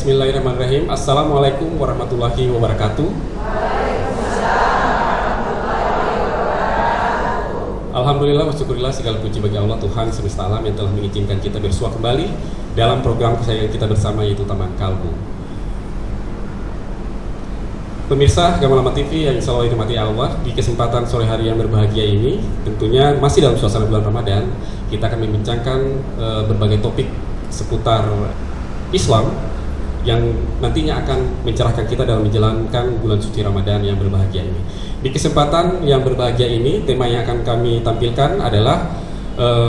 Bismillahirrahmanirrahim. Assalamualaikum warahmatullahi wabarakatuh. Alhamdulillah wa syukurillah, segala puji bagi Allah Tuhan semesta alam yang telah mengizinkan kita bersua kembali dalam program kesayangan kita bersama, yaitu Taman Kalbu. Pemirsa Gamalama TV yang insya Allah dirahmati Allah, di kesempatan sore hari yang berbahagia ini, tentunya masih dalam suasana bulan Ramadan, kita akan membincangkan berbagai topik seputar Islam yang nantinya akan mencerahkan kita dalam menjalankan bulan suci Ramadan yang berbahagia ini. Di kesempatan yang berbahagia ini, tema yang akan kami tampilkan adalah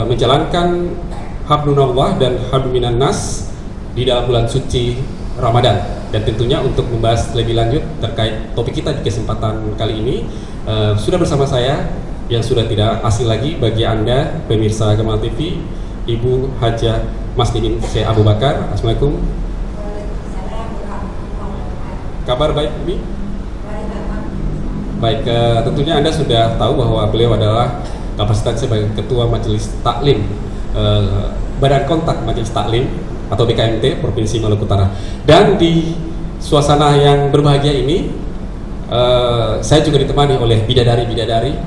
menjalankan hablunallah dan habluminan nas di dalam bulan suci Ramadan. Dan tentunya untuk membahas lebih lanjut terkait topik kita di kesempatan kali ini, sudah bersama saya yang sudah tidak asing lagi bagi Anda pemirsa Gamal TV, Ibu Hajah Masnidin Syekh Abu Bakar. Assalamualaikum. Kabar baik, Bi? Baik, tentunya Anda sudah tahu bahwa beliau adalah kapasitas sebagai Ketua Majelis Taklim Badan Kontak Majelis Taklim atau BKMT Provinsi Maluku Utara. Dan di suasana yang berbahagia ini, saya juga ditemani oleh bidadari-bidadari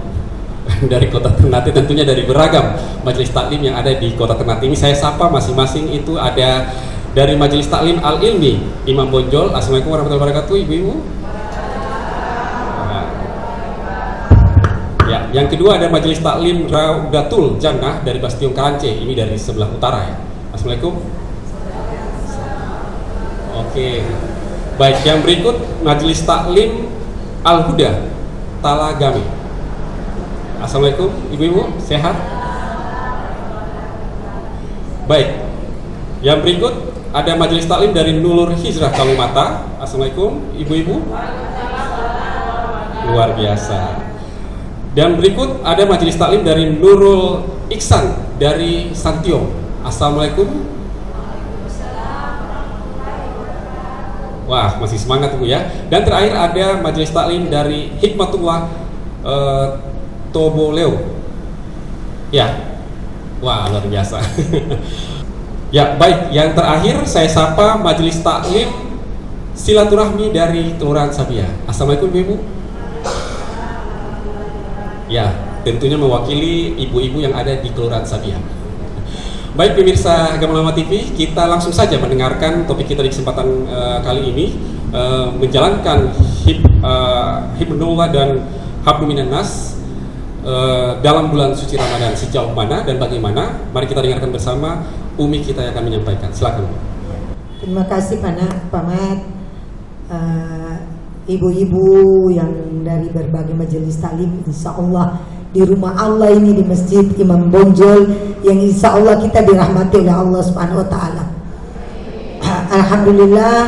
dari Kota Ternate, tentunya dari beragam majelis taklim yang ada di Kota Ternate ini. Saya sapa masing-masing. Itu ada dari Majelis Taklim Al-Ilmi Imam Bonjol. Assalamualaikum warahmatullahi wabarakatuh, ibu-ibu. Ya, yang kedua ada Majelis Taklim Raudatul Jannah dari Bastion Karance, ini dari sebelah utara ya. Assalamualaikum. Oke. Baik, yang berikut Majelis Taklim Al-Huda Talagami. Assalamualaikum, ibu-ibu, sehat? Baik, yang berikut ada Majelis Taklim dari Nurul Hijrah Kalumata. Assalamualaikum, ibu-ibu. Luar biasa. Dan berikut ada Majelis Taklim dari Nurul Iksan dari Santiong. Assalamualaikum. Wah, masih semangat Bu ya. Dan terakhir ada Majelis Taklim dari Hikmatullah Toboleo. Ya. Wah, luar biasa. Ya, baik. Yang terakhir saya sapa Majelis Taklim Silaturahmi dari Kelurahan Sabia. Assalamualaikum Ibu. Ya, tentunya mewakili ibu-ibu yang ada di Kelurahan Sabia. Baik pemirsa Gamalama TV, kita langsung saja mendengarkan topik kita di kesempatan kali ini, menjalankan hibnullah dan habluminan nas dalam bulan suci Ramadan sejauh mana dan bagaimana. Mari kita dengarkan bersama Umi kita yang akan menyampaikan. Silakan. Terima kasih Pamat, ibu-ibu yang dari berbagai majelis taklim, insya Allah di rumah Allah ini, di Masjid Imam Bonjol, yang insya Allah kita dirahmati oleh Allah Subhanahu Wa Taala. Alhamdulillah.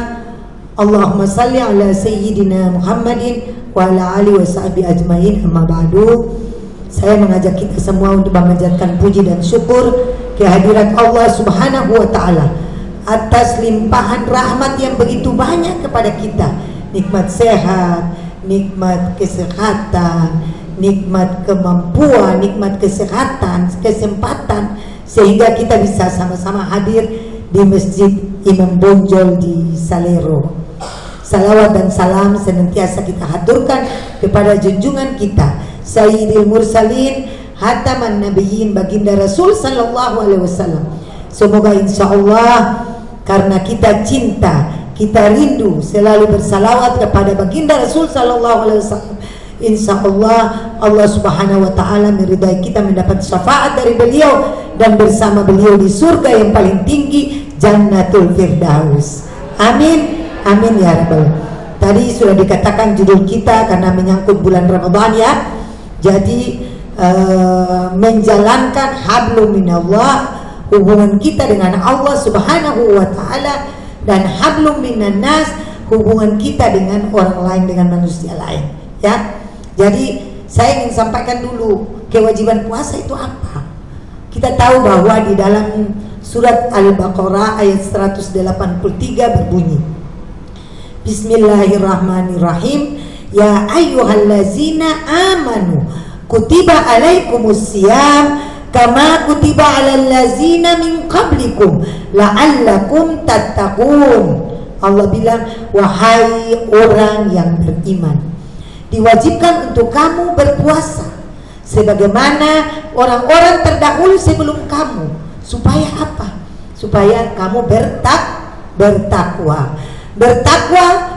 Allahumma salli ala Sayyidina Muhammadin wa ala alihi wa sahbihi ajmain. Amma ba'du. Saya mengajak kita semua untuk memanjatkan puji dan syukur kehadirat Allah Subhanahu Wa Taala atas limpahan rahmat yang begitu banyak kepada kita. Nikmat sehat, nikmat kesehatan, nikmat kemampuan, nikmat kesehatan, kesempatan, sehingga kita bisa sama-sama hadir di Masjid Imam Bonjol di Salero. Salawat dan salam senantiasa kita haturkan kepada junjungan kita Sayyidil Mursalin, Hataman Nabiyyin, baginda Rasul Sallallahu Alaihi Wasallam. Semoga insya Allah karena kita cinta, kita rindu selalu bersalawat kepada baginda Rasul Sallallahu Alaihi Wasallam, insya Allah Allah Subhanahu Wa Taala meridai kita mendapat syafaat dari beliau dan bersama beliau di surga yang paling tinggi, Jannatul Firdaus. Amin, amin ya rabbal. Tadi sudah dikatakan judul kita karena menyangkut bulan Ramadan ya. Jadi menjalankan hablum minallah, hubungan kita dengan Allah Subhanahu Wa Taala, dan hablum minan nas, hubungan kita dengan orang lain, dengan manusia lain ya. Jadi saya ingin sampaikan dulu kewajiban puasa itu apa. Kita tahu bahwa di dalam surat Al-Baqarah ayat 183 berbunyi, Bismillahirrahmanirrahim, ya ayyuhallazina amanu kutiba alaikumusiyam kama kutiba alal lazina min qablikum la'allakum tattaqun. Allah bilang, wahai orang yang beriman, diwajibkan untuk kamu berpuasa sebagaimana orang-orang terdahulu sebelum kamu. Supaya apa? Supaya kamu bertakwa,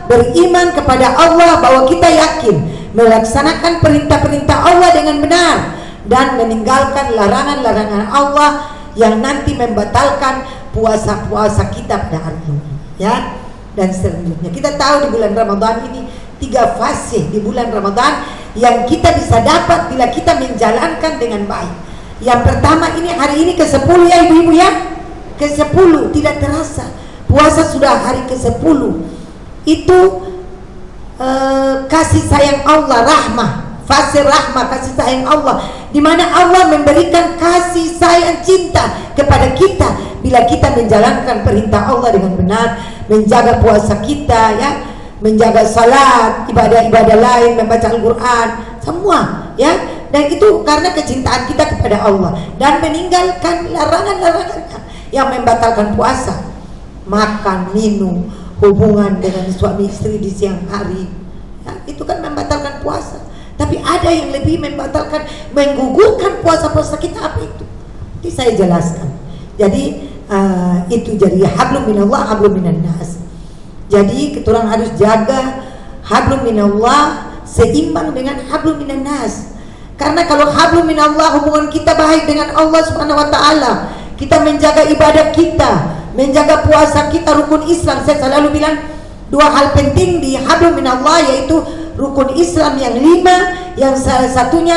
beriman kepada Allah, bahwa kita yakin melaksanakan perintah-perintah Allah dengan benar dan meninggalkan larangan-larangan Allah yang nanti membatalkan puasa-puasa kita pada hari ini, ya. Dan selanjutnya kita tahu di bulan Ramadan ini 3 fase di bulan Ramadan yang kita bisa dapat bila kita menjalankan dengan baik. Yang pertama ini hari ini ke-10 ya ibu-ibu ya, ke-10 tidak terasa puasa sudah hari ke-10. Itu kasih sayang Allah, rahmah, fase rahmah, kasih sayang Allah, di mana Allah memberikan kasih sayang cinta kepada kita bila kita menjalankan perintah Allah dengan benar, menjaga puasa kita, ya, menjaga salat, ibadah-ibadah lain, membaca Al-Quran, semua, ya. Dan itu karena kecintaan kita kepada Allah dan meninggalkan larangan-larangan yang membatalkan puasa, makan, minum, hubungan dengan suami istri di siang hari, ya, itu kan membatalkan puasa. Tapi ada yang lebih membatalkan, menggugurkan puasa-puasa kita. Apa itu? Nanti saya jelaskan. Jadi itu jadi hablum minallah, hablum minan nas. Jadi kita orang harus jaga hablum minallah seimbang dengan hablum minan nas. Karena kalau hablum minallah, hubungan kita baik dengan Allah Subhanahu wa taala, kita menjaga ibadah kita, menjaga puasa kita, rukun Islam. Saya selalu bilang 2 hal penting di hablum minallah, yaitu rukun Islam yang 5, yang salah satunya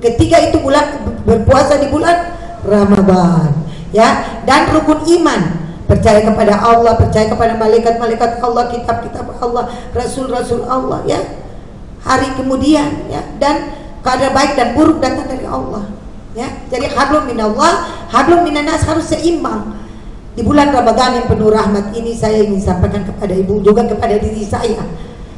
ketiga itu berpuasa di bulan Ramadan, ya. Dan rukun iman, percaya kepada Allah, percaya kepada malaikat-malaikat Allah, kitab-kitab Allah, rasul-rasul Allah, ya, hari kemudian, ya, dan keadaan baik dan buruk datang dari Allah, ya. Jadi hablum minallah, hablum minanas harus seimbang. Di bulan Ramadan yang penuh rahmat ini, saya ingin sampaikan kepada ibu, juga kepada diri saya.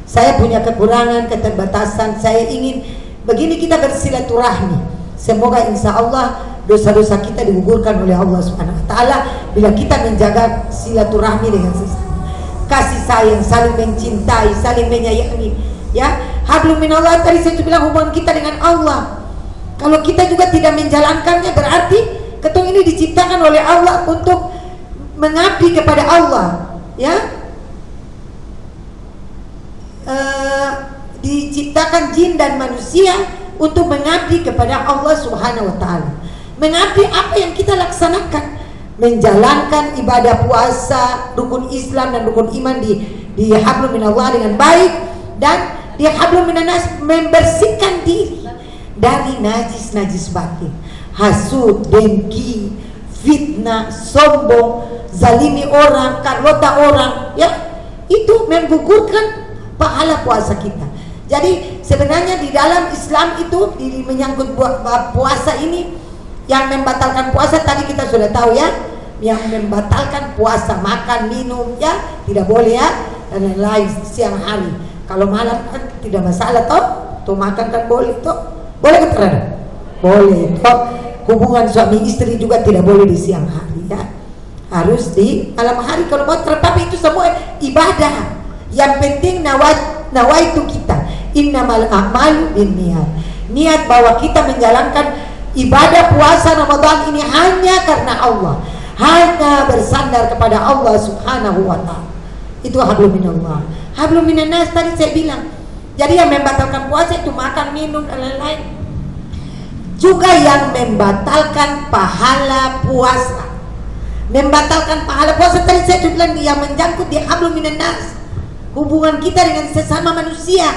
Saya punya kekurangan, keterbatasan. Saya ingin begini, kita bersilaturahmi. Semoga insya Allah dosa-dosa kita digugurkan oleh Allah Subhanahu wa taala bila kita menjaga silaturahmi dengan sesama. Kasih sayang, saling mencintai, saling menyayangi, ya. Hablum minallah tadi saya bilang hubungan kita dengan Allah. Kalau kita juga tidak menjalankannya, berarti ketung ini diciptakan oleh Allah untuk mengabdi kepada Allah, ya. Diciptakan jin dan manusia untuk mengabdi kepada Allah Subhanahu wa taala. Mengabdi apa yang kita laksanakan? Menjalankan ibadah puasa, rukun Islam dan rukun iman di hablum minallah dengan baik, dan di hablum minanas membersihkan diri dari najis-najis batin, hasud, dengki, fitnah, sombong, zalimi orang, karlota orang, ya. Itu menggugurkan pahala puasa kita. Jadi sebenarnya di dalam Islam itu menyangkut puasa ini, yang membatalkan puasa tadi kita sudah tahu, ya. Yang membatalkan puasa, makan, minum, ya, tidak boleh, ya, dan lain-lain siang hari. Kalau malam kan tidak masalah, toh. Tuh makan kan boleh, toh. Boleh kan, terhadap? Boleh, toh. Hubungan suami istri juga tidak boleh di siang hari, ya. Harus di malam hari kalau mau. Tapi itu semua ibadah. Yang penting nawaitu kita, innamal a'malu binniyat. Niat bahwa kita menjalankan ibadah puasa Ramadan ini hanya karena Allah, hanya bersandar kepada Allah Subhanahu wa taala. Itu hablum minallah. Hablum minanas tadi saya bilang. Jadi yang membatalkan puasa itu makan, minum dan lain-lain. Juga yang membatalkan pahala puasa. Membatalkan pahala puasa tadi saya bilang yang menjangkut di hablum minanas. Hubungan kita dengan sesama manusia,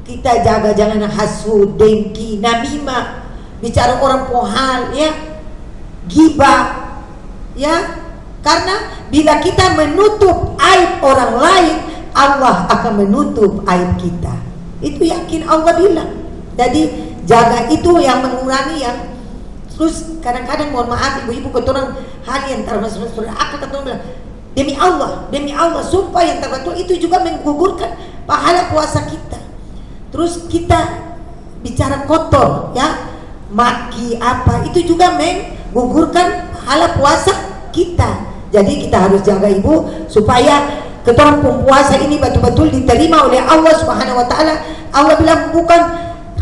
kita jaga, jangan hasud, dengki, namimah, bicara orang pohal, ya, ghibah, ya. Karena bila kita menutup aib orang lain, Allah akan menutup aib kita. Itu yakin Allah bilang. Jadi jaga itu yang mengurangi yang. Terus kadang-kadang mohon maaf ibu-ibu, keturang hal yang termasuk aku keturang bilang, demi Allah, sumpah yang terbetul, itu juga menggugurkan pahala puasa kita. Terus kita bicara kotor, ya, maki apa, itu juga menggugurkan pahala puasa kita. Jadi kita harus jaga ibu supaya ketorang puasa ini betul-betul diterima oleh Allah Subhanahu wa taala. Allah bilang bukan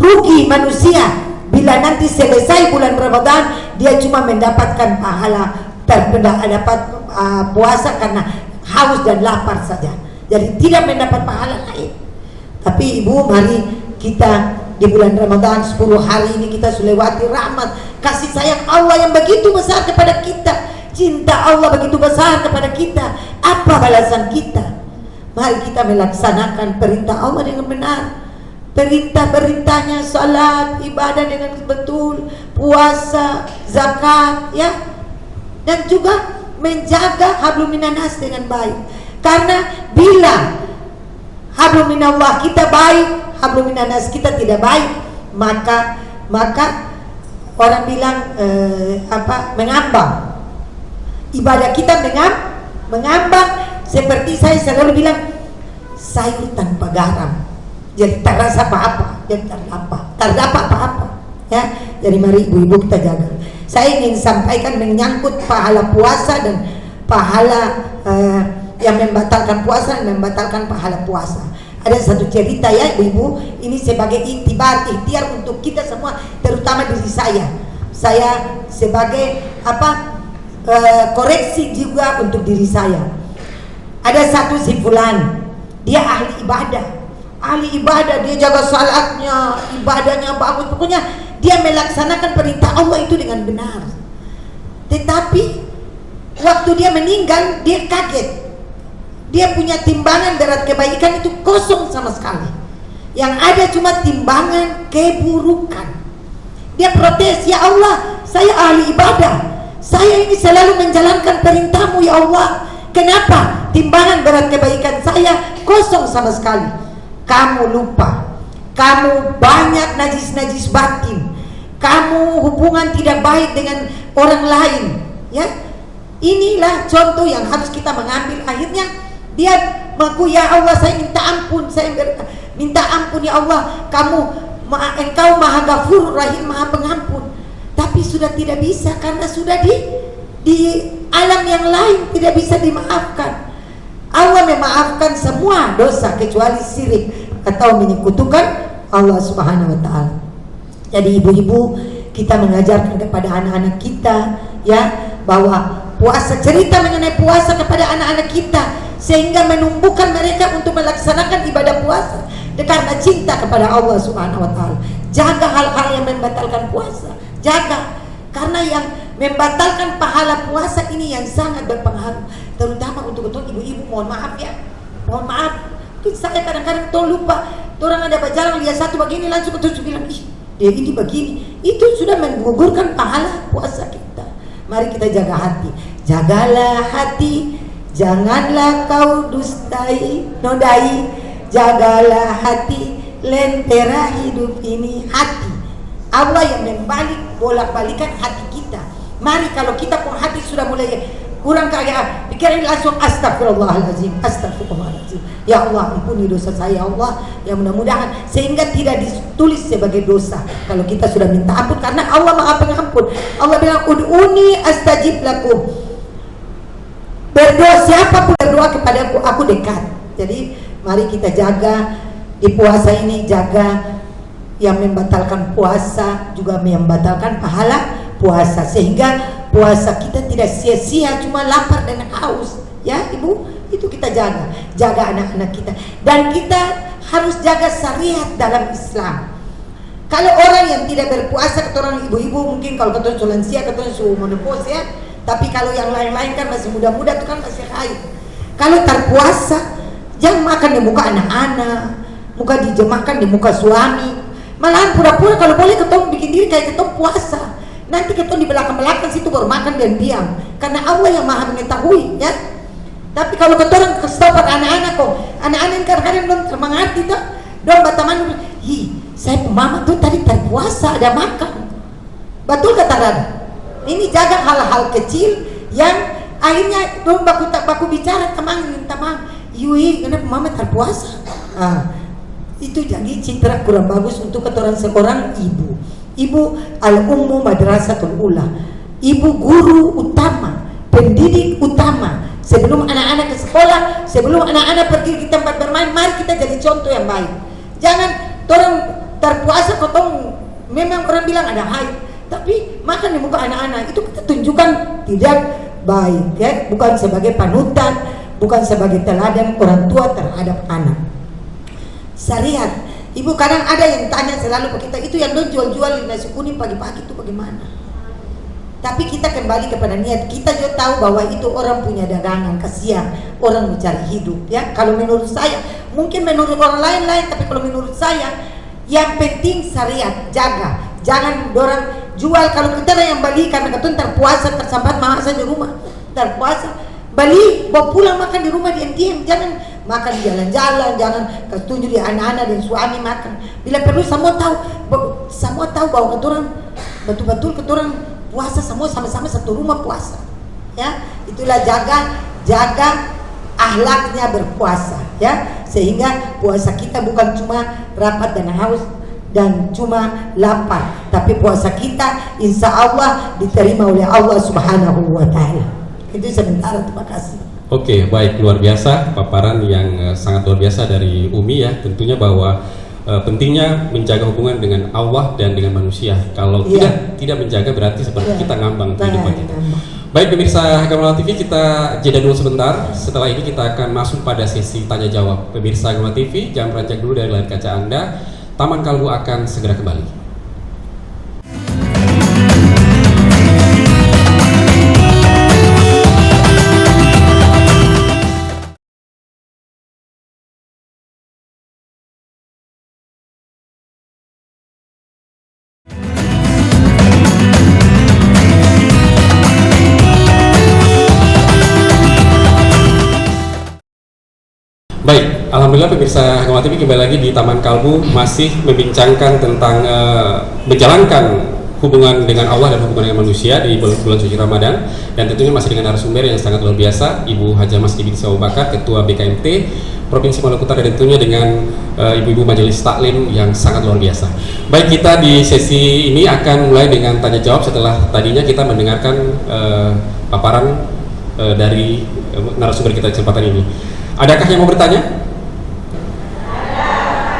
rugi manusia bila nanti selesai bulan Ramadan dia cuma mendapatkan pahala dapat puasa karena haus dan lapar saja. Jadi tidak mendapat pahala lain. Tapi Ibu, mari kita di bulan Ramadan 10 hari ini kita lewati rahmat kasih sayang Allah yang begitu besar kepada kita. Cinta Allah begitu besar kepada kita. Apa balasan kita? Mari kita melaksanakan perintah Allah dengan benar. Perintah-perintahnya, salat, ibadah dengan betul, puasa, zakat, ya, dan juga menjaga hablum minanas dengan baik. Karena bila hablum minallah kita baik, hablum minanas kita tidak baik, maka orang bilang mengambang. Ibadah kita mengambang, seperti saya selalu bilang sayur tanpa garam, jadi tak rasa apa-apa, jadi terdapat apa-apa, ya. Jadi mari ibu-ibu kita jaga. Saya ingin sampaikan menyangkut pahala puasa dan pahala yang membatalkan puasa dan membatalkan pahala puasa. Ada satu cerita ya ibu-ibu, ini sebagai ikhtiar untuk kita semua, terutama diri saya. Saya sebagai koreksi juga untuk diri saya. Ada satu si fulan, dia ahli ibadah, dia jaga salatnya, ibadahnya bagus, pokoknya dia melaksanakan perintah Allah itu dengan benar. Tetapi waktu dia meninggal, dia kaget. Dia punya timbangan berat kebaikan itu kosong sama sekali. Yang ada cuma timbangan keburukan. Dia protes, ya Allah, saya ahli ibadah, saya ini selalu menjalankan perintahmu ya Allah. Kenapa timbangan berat kebaikan saya kosong sama sekali? Kamu lupa, kamu banyak najis-najis batin, kamu hubungan tidak baik dengan orang lain, ya. Inilah contoh yang harus kita mengambil. Akhirnya dia mengaku, ya Allah saya minta ampun, minta ampun ya Allah, Engkau Maha Ghafur Rahim, Maha Pengampun. Tapi sudah tidak bisa karena sudah di alam yang lain tidak bisa dimaafkan. Allah memaafkan semua dosa kecuali syirik atau menyekutukan Allah Subhanahu wa taala. Jadi ibu-ibu, kita mengajarkan kepada anak-anak kita ya bahwa puasa, cerita mengenai puasa kepada anak-anak kita sehingga menumbuhkan mereka untuk melaksanakan ibadah puasa karena cinta kepada Allah Subhanahu wa taala. Jaga hal-hal yang membatalkan puasa. Jaga, karena yang membatalkan pahala puasa ini yang sangat berpengaruh, terutama untuk ibu-ibu. Mohon maaf ya, mohon maaf. Saya kadang-kadang lupa, orang ada berjalan lihat satu begini langsung terus bilang, ih dia ini begini. Itu sudah menggugurkan pahala puasa kita. Mari kita jaga hati. Jagalah hati, janganlah kau nodai. Jagalah hati, lentera hidup ini hati. Allah yang bolak-balikan hati kita. Mari kalau kita pun hati sudah mulai kurang kaya, pikirin langsung astagfirullahaladzim, astagfirullahaladzim. Ya Allah, ampuni dosa saya ya Allah. Ya mudah-mudahan sehingga tidak ditulis sebagai dosa kalau kita sudah minta ampun, karena Allah Maha Pengampun. Allah bilang ud'uni astajib lakum. Berdoa, siapapun berdoa kepadaku, aku dekat. Jadi mari kita jaga di puasa ini, jaga yang membatalkan puasa juga membatalkan pahala puasa, sehingga puasa kita tidak sia-sia cuma lapar dan haus ya ibu. Itu kita jaga anak-anak kita, dan kita harus jaga syariat dalam Islam. Kalau orang yang tidak berpuasa, kata orang ibu-ibu mungkin kalau kata lansia, kata suhu menopause ya, tapi kalau yang lain-lain kan masih muda-muda itu kan masih haid. Kalau terpuasa jangan makan di muka anak-anak, muka dijemahkan di muka suami. Malahan pura-pura kalau boleh ketemu bikin diri kayak ketemu puasa. Nanti ketemu di belakang-belakang situ baru makan dan diam. Karena Allah yang Maha mengetahui ya. Tapi kalau ketemu kestopat anak-anak kok, anak-anak kadang-kadang belum termengerti tuh. Dong bataman, saya mama tuh tadi terpuasa ada makan. Betul kata Rada. Ini jaga hal-hal kecil yang akhirnya dong baku bicara teman minta maaf. Yui, kenapa mama terpuasa? Itu jadi citra kurang bagus untuk seorang ibu. Ibu al-ummu madrasatul ula, ibu guru utama, pendidik utama Sebelum anak-anak ke sekolah, sebelum anak-anak pergi ke tempat bermain, mari kita jadi contoh yang baik. Jangan orang terpuasa kotong, memang orang bilang ada haid, tapi makan di muka anak-anak itu kita tunjukkan tidak baik, ya, bukan sebagai panutan, bukan sebagai teladan orang tua terhadap anak. Syariat, ibu kadang ada yang tanya selalu ke kita, itu yang jual-jual nasi kuning pagi-pagi itu bagaimana? Tapi kita kembali kepada niat. Kita juga tahu bahwa itu orang punya dagangan, kasihan, orang mencari hidup, ya. Kalau menurut saya, mungkin menurut orang lain-lain, tapi kalau menurut saya, yang penting syariat, jaga. Jangan orang jual. Kalau kita lah yang beli karena kita terpuasa, tersambat makan di rumah, terpuasa, beli, bawa pulang makan di rumah diam-diam. Jangan makan di jalan-jalan, jangan tunjuk di anak-anak dan suami makan. Bila perlu semua tahu bahwa kita orang betul-betul kita orang puasa semua sama-sama satu rumah puasa, ya. Itulah jaga akhlaknya berpuasa, ya, sehingga puasa kita bukan cuma rapat dan haus dan cuma lapar, tapi puasa kita insya Allah diterima oleh Allah Subhanahu wa Ta'ala. Itu sementara, terima kasih. Oke, baik, luar biasa paparan yang sangat luar biasa dari Umi, ya. Tentunya bahwa pentingnya menjaga hubungan dengan Allah dan dengan manusia. Kalau tidak menjaga berarti seperti kita ngambang kehidupan kita. Baik pemirsa Gamala TV, kita jeda dulu sebentar. Setelah ini kita akan masuk pada sesi tanya jawab. Pemirsa Gamala TV, jangan beranjak dulu dari layar kaca Anda. Taman Kalbu akan segera kembali. Baik, alhamdulillah pemirsa Gamala TV, kembali lagi di Taman Kalbu, masih membincangkan tentang menjalankan hubungan dengan Allah dan hubungan dengan manusia di bulan suci Ramadan, dan tentunya masih dengan narasumber yang sangat luar biasa, Ibu Hajah Masdi binti Abu Bakar, Ketua BKMT Provinsi Maluku Utara, dan tentunya dengan ibu-ibu Majelis Taklim yang sangat luar biasa. Baik, kita di sesi ini akan mulai dengan tanya jawab setelah tadinya kita mendengarkan paparan dari narasumber kita di kesempatan ini. Adakah yang mau bertanya?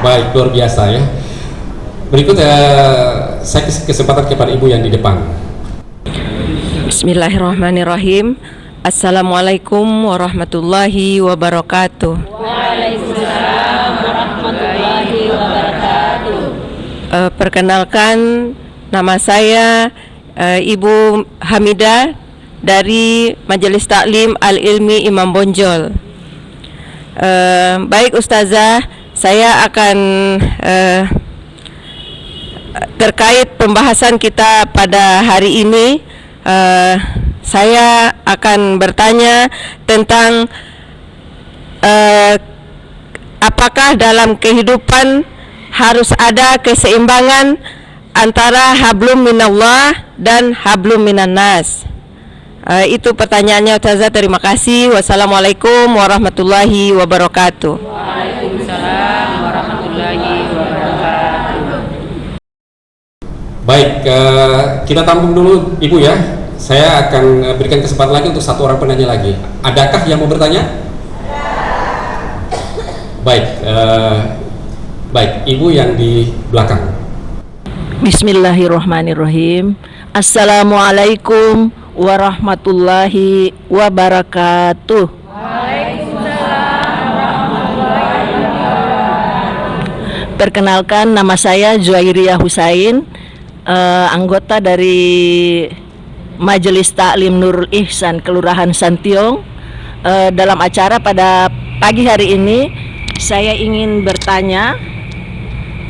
Baik, luar biasa, ya. Berikut saya kesempatan kepada ibu yang di depan. Bismillahirrahmanirrahim. Assalamualaikum warahmatullahi wabarakatuh. Waalaikumsalam warahmatullahi wabarakatuh. Perkenalkan, nama saya Ibu Hamidah dari Majelis Taklim Al-Ilmi Imam Bonjol. Baik Ustazah, saya akan terkait pembahasan kita pada hari ini, saya akan bertanya tentang apakah dalam kehidupan harus ada keseimbangan antara hablum minallah dan hablum minannas. Itu pertanyaannya Ustazah, terima kasih. Wassalamualaikum warahmatullahi wabarakatuh. Waalaikumsalam warahmatullahi wabarakatuh. Baik, kita tampung dulu Ibu, ya. Saya akan berikan kesempatan lagi untuk satu orang penanya lagi. Adakah yang mau bertanya? Baik, baik, Ibu yang di belakang. Bismillahirrahmanirrahim. Assalamualaikum warahmatullahi wabarakatuh. Waalaikumsalam warahmatullahi wabarakatuh. Perkenalkan, nama saya Zuairiyah Husain, anggota dari Majelis Taklim Nurul Ihsan Kelurahan Santiong. Dalam acara pada pagi hari ini, saya ingin bertanya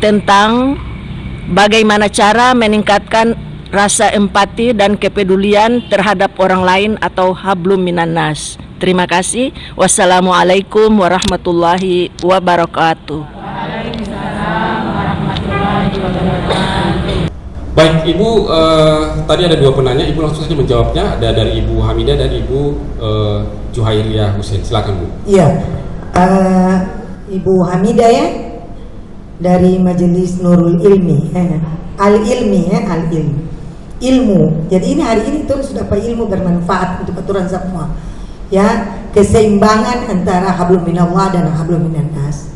tentang bagaimana cara meningkatkan rasa empati dan kepedulian terhadap orang lain atau hablum minannas. Terima kasih. Wassalamualaikum warahmatullahi wabarakatuh. Waalaikumsalam warahmatullahi wabarakatuh. Baik, Ibu, tadi ada dua penanya, Ibu langsung saja menjawabnya. Ada dari Ibu Hamidah dan Ibu Zuhairiyah Husain. Silakan, Bu. Iya, Ibu Hamidah, ya, dari Majelis Nurul Ilmi, Al-Ilmi, Al-Ilmi, ilmu. Jadi ini hari ini tuh sudah Pak ilmu bermanfaat untuk aturan semua. ya, keseimbangan antara hablum minallah dan hablum minannas.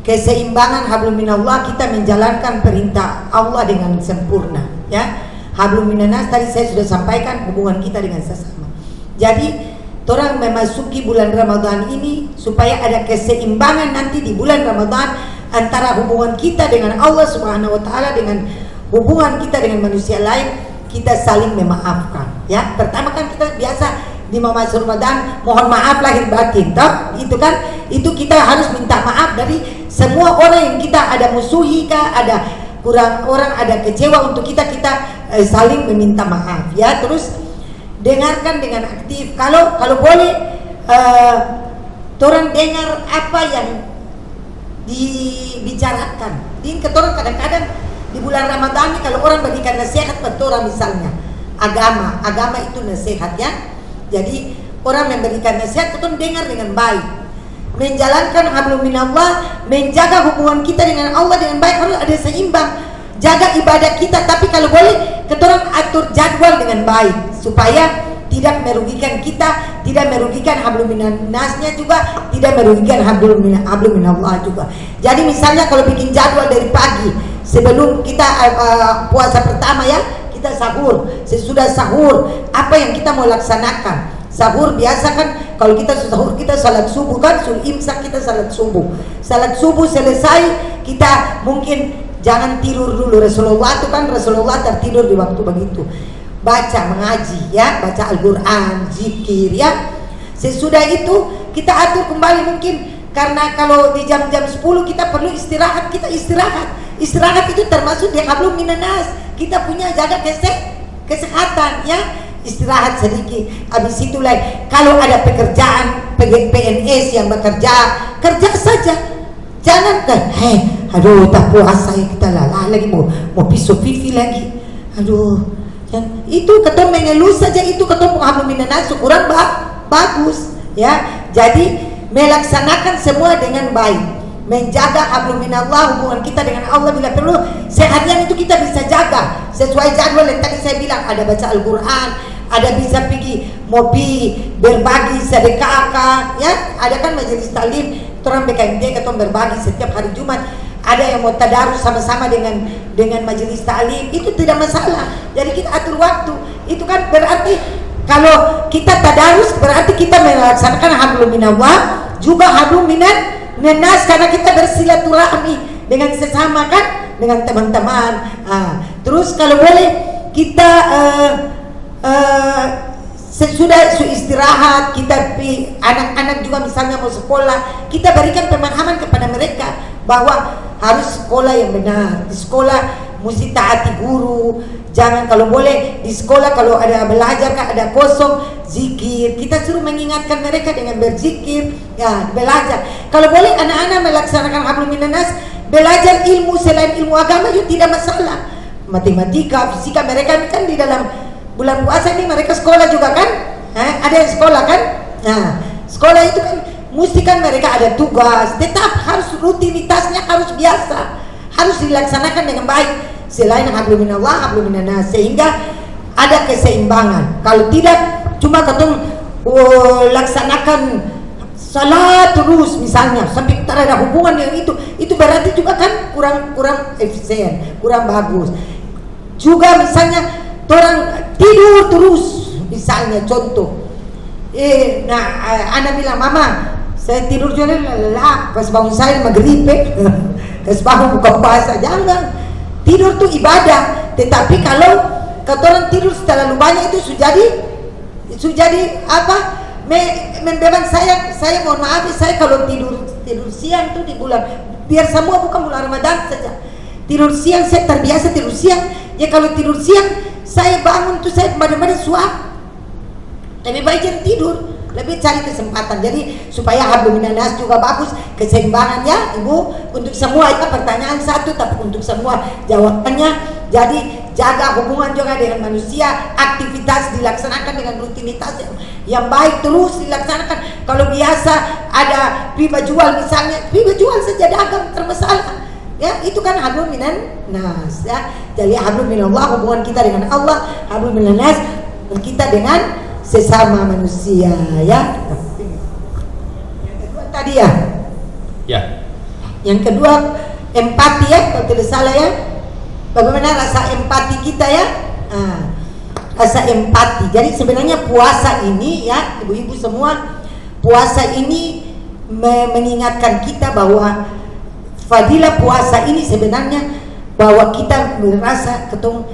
Keseimbangan hablum minallah, kita menjalankan perintah Allah dengan sempurna, ya. Hablum minannas tadi saya sudah sampaikan, hubungan kita dengan sesama. Jadi orang memasuki bulan Ramadan ini supaya ada keseimbangan nanti di bulan Ramadan antara hubungan kita dengan Allah Subhanahu wa taala dengan hubungan kita dengan manusia lain, kita saling memaafkan, ya. Pertama kan kita biasa di masuk Ramadan mohon maaf lahir batin, toh itu kan, itu kita harus minta maaf dari semua orang yang kita ada musuhi kah, ada kurang orang, ada kecewa untuk kita saling meminta maaf, ya. Terus dengarkan dengan aktif, kalau boleh orang dengar apa yang dibicarakan. Din ketorang kadang-kadang di bulan Ramadan ini kalau orang berikan nasihat buat orang, misalnya agama itu nasihat, ya. Jadi orang memberikan nasihat, kita dengar dengan baik, menjalankan hablum minallah, menjaga hubungan kita dengan Allah dengan baik, harus ada seimbang, jaga ibadah kita. Tapi kalau boleh kita orang atur jadwal dengan baik supaya tidak merugikan kita, tidak merugikan hablum minannasnya juga, tidak merugikan hablum minallah juga. Jadi misalnya kalau bikin jadwal dari pagi sebelum kita puasa pertama, ya, kita sahur, sesudah sahur apa yang kita mau laksanakan. Sahur biasa kan kalau kita sahur kita salat subuh kan, sul imsak kita salat subuh. Salat subuh selesai kita mungkin jangan tidur dulu. Rasulullah itu kan Rasulullah tertidur di waktu begitu. Baca, mengaji, ya, baca Al-Qur'an, zikir, ya. Sesudah itu kita atur kembali, mungkin karena kalau di jam-jam 10 kita perlu istirahat, kita istirahat. Istirahat itu termasuk di hablum minannas. Kita punya jaga kesehatan, ya. Istirahat sedikit. Habis itu kalau ada pekerjaan PNS yang bekerja, kerja saja. Jangan aduh tak puasa kita lagi mau pisau pipi lagi. Aduh, itu ketemu mengeluh saja, itu ketemu hablum minannas kurang bagus, ya. Jadi melaksanakan semua dengan baik, menjaga hablum minallah, hubungan kita dengan Allah bila perlu seharian itu kita bisa jaga sesuai jadwal yang tadi saya bilang. Ada baca Al-Quran, ada bisa pergi mobil berbagi sedekah, ya. Ada kan majelis taklim, orang BKMD kita berbagi setiap hari Jumat. Ada yang mau tadarus sama-sama dengan majelis taklim, itu tidak masalah. Jadi kita atur waktu. Itu kan berarti kalau kita tadarus berarti kita melaksanakan hablum minallah juga hablum minannas, karena kita bersilaturahmi dengan sesama kan, dengan teman-teman. Terus kalau boleh kita sesudah istirahat, kita anak-anak juga misalnya mau sekolah, kita berikan pemahaman kepada mereka bahwa harus sekolah yang benar. Di sekolah mesti taati guru. Jangan kalau boleh di sekolah kalau ada belajar kan ada kosong, zikir. Kita suruh mengingatkan mereka dengan berzikir, ya, belajar. Kalau boleh anak-anak melaksanakan hablum minannas, belajar ilmu selain ilmu agama itu tidak masalah. Matematika, fisika, mereka kan di dalam bulan puasa ini mereka sekolah juga kan? Ada yang sekolah kan? Nah, sekolah itu kan mesti kan mereka ada tugas, tetap harus rutinitasnya harus biasa, harus dilaksanakan dengan baik selain hablum minallah, hablum minannas, sehingga ada keseimbangan. Kalau tidak cuma ketemu laksanakan salat terus misalnya sampai tak ada hubungan dengan itu berarti juga kan kurang efisien, kurang bagus. Juga misalnya orang tidur terus, misalnya contoh, anak bilang mama saya tidur juga lelah, pas bangun saya maghrib, pas bangun buka puasa. Jangan, tidur tuh ibadah. Tetapi kalau orang tidur terlalu banyak itu sudah jadi apa? Memang saya mohon maaf, saya kalau tidur siang tuh di bulan, biar semua bukan bulan Ramadan saja. Tidur siang saya terbiasa tidur siang. Ya kalau tidur siang saya bangun tuh saya kemana-mana suap. Lebih baik jangan tidur, lebih cari kesempatan. Jadi supaya hablum minannas juga bagus, keseimbangan, ya Ibu. Untuk semua itu pertanyaan satu, tapi untuk semua jawabannya. Jadi jaga hubungan juga dengan manusia, aktivitas dilaksanakan dengan rutinitas yang baik, terus dilaksanakan. Kalau biasa ada riba jual misalnya, riba jual saja, dagang, termasalah. Ya, itu kan hablum minannas, ya. Jadi hablum minallah hubungan kita dengan Allah, hablum minannas kita dengan sesama manusia ya. Yang kedua tadi ya. Ya. Yang kedua empati ya, kalau tidak salah ya. Bagaimana rasa empati kita ya? Rasa empati. Jadi sebenarnya puasa ini ya, ibu-ibu semua, puasa ini mengingatkan kita bahwa fadilah puasa ini sebenarnya bahwa kita merasa ketemu,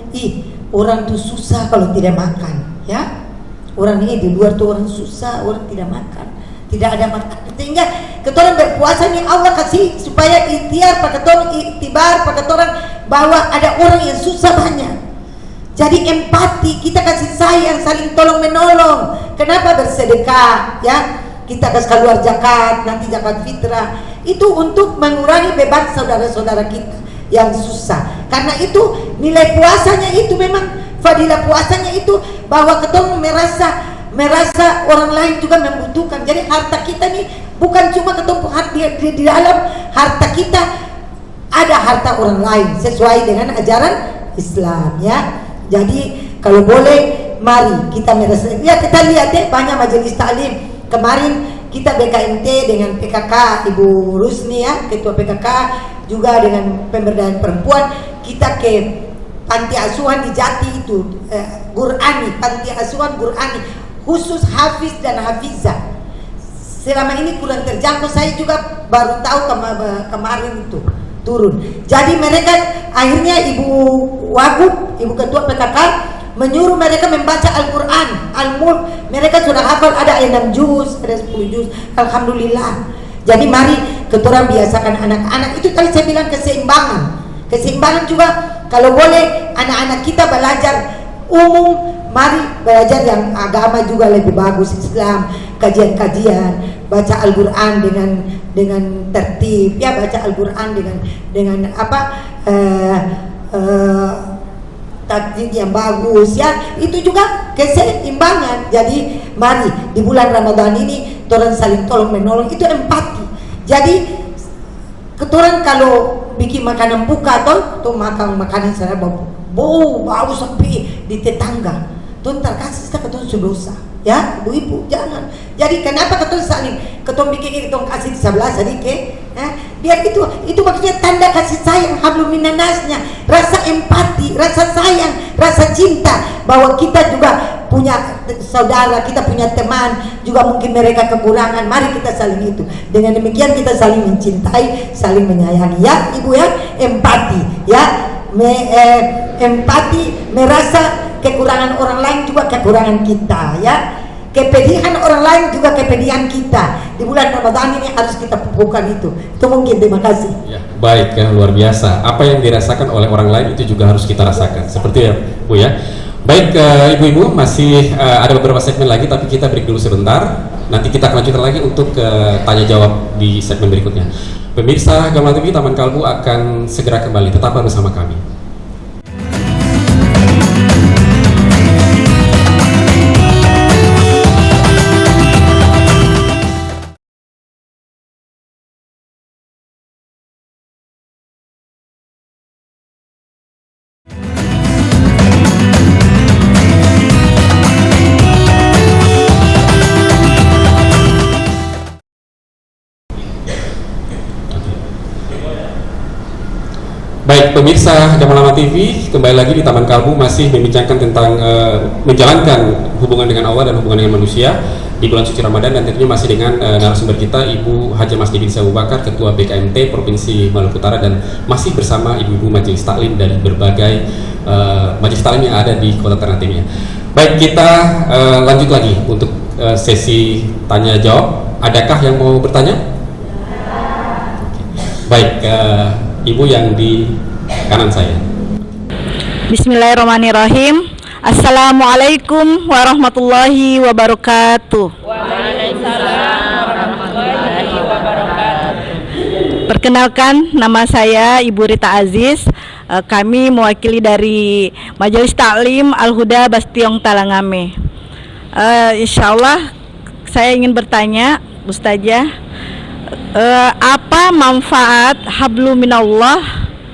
orang tuh susah kalau tidak makan, ya. Orang ini di luar tuh orang susah, orang tidak makan, tidak ada makan. Sehingga ketorang berpuasa ini Allah kasih supaya ikhtiar pada ketorang, iktibar pada ketorang bahwa ada orang yang susah banyak. Jadi empati, kita kasih sayang, saling tolong menolong. Kenapa bersedekah, ya? Kita kasih keluar zakat, nanti zakat fitrah. Itu untuk mengurangi beban saudara-saudara kita yang susah. Karena itu nilai puasanya itu memang fadilah puasanya itu bahwa ketemu merasa orang lain juga membutuhkan. Jadi harta kita nih bukan cuma ketemu di dalam harta kita, ada harta orang lain sesuai dengan ajaran Islam ya. Jadi kalau boleh mari kita merasa ya, kita lihat deh banyak majelis taklim. Kemarin kita BKMT dengan PKK Ibu Rusni ya, ketua PKK, juga dengan pemberdayaan perempuan, kita ke panti asuhan di Jati itu, Qurani, panti asuhan Qurani khusus hafiz dan hafizah. Selama ini kurang terjangkau, saya juga baru tahu kemarin itu turun. Jadi mereka akhirnya Ibu Wagub, Ibu Ketua PKK menyuruh mereka membaca Al-Quran, Al-Mulk. Mereka sudah hafal, ada 6 juz, ada 10 juz. Alhamdulillah. Jadi mari ketorang biasakan anak-anak. Itu tadi saya bilang keseimbangan. Keseimbangan juga kalau boleh anak-anak kita belajar umum, mari belajar yang agama juga lebih bagus, Islam, kajian-kajian, baca Al-Quran dengan tertib ya, baca Al-Quran dengan apa takjid yang bagus ya, itu juga keseimbangan. Jadi mari di bulan Ramadan ini orang saling tolong menolong, itu empati. Jadi keturang kalau bikin makanan buka tuh makan makanan saya bau sampai di tetangga tuh terkasih kita keturang dosa ya, ibu-ibu jangan. Jadi kenapa keturang saling bikin ini kasih di sebelah sedikit biar itu maksudnya tanda kasih sayang, hablum minannasnya, rasa empati, rasa sayang, rasa cinta bahwa kita juga punya saudara, kita punya teman juga mungkin mereka kekurangan. Mari kita saling itu, dengan demikian kita saling mencintai, saling menyayangi ya ibu ya. Empati ya, empati, merasa kekurangan orang lain juga kekurangan kita ya, kepedihan orang lain juga kepedihan kita. Di bulan Ramadan ini harus kita pupukkan itu mungkin. Terima kasih ya. Baik ya, luar biasa. Apa yang dirasakan oleh orang lain itu juga harus kita rasakan, seperti ya Bu ya. Baik ibu-ibu, masih ada beberapa segmen lagi, tapi kita break dulu sebentar. Nanti kita akan lanjutkan lagi untuk tanya jawab di segmen berikutnya. Pemirsa Gamelan TV Taman Kalbu akan segera kembali, tetap bersama kami. Baik pemirsa Gamalama TV, kembali lagi di Taman Kalbu, masih membincangkan tentang menjalankan hubungan dengan Allah dan hubungan dengan manusia di bulan suci Ramadan, dan tentunya masih dengan narasumber kita Ibu Haja Masdi bin Abu Bakar, Ketua BKMT Provinsi Maluku Utara, dan masih bersama ibu-ibu majelis taklim dari berbagai majelis taklim yang ada di Kota Ternate. Baik, kita lanjut lagi untuk sesi tanya jawab. Adakah yang mau bertanya? Baik, Ibu yang di kanan saya. Bismillahirrahmanirrahim. Assalamualaikum warahmatullahi wabarakatuh. Waalaikumsalam warahmatullahi wabarakatuh. Perkenalkan, nama saya Ibu Rita Aziz. Kami mewakili dari Majelis Taklim Al-Huda Bastiong Talangame. Insyaallah saya ingin bertanya, Ustazah, apa manfaat hablum minallah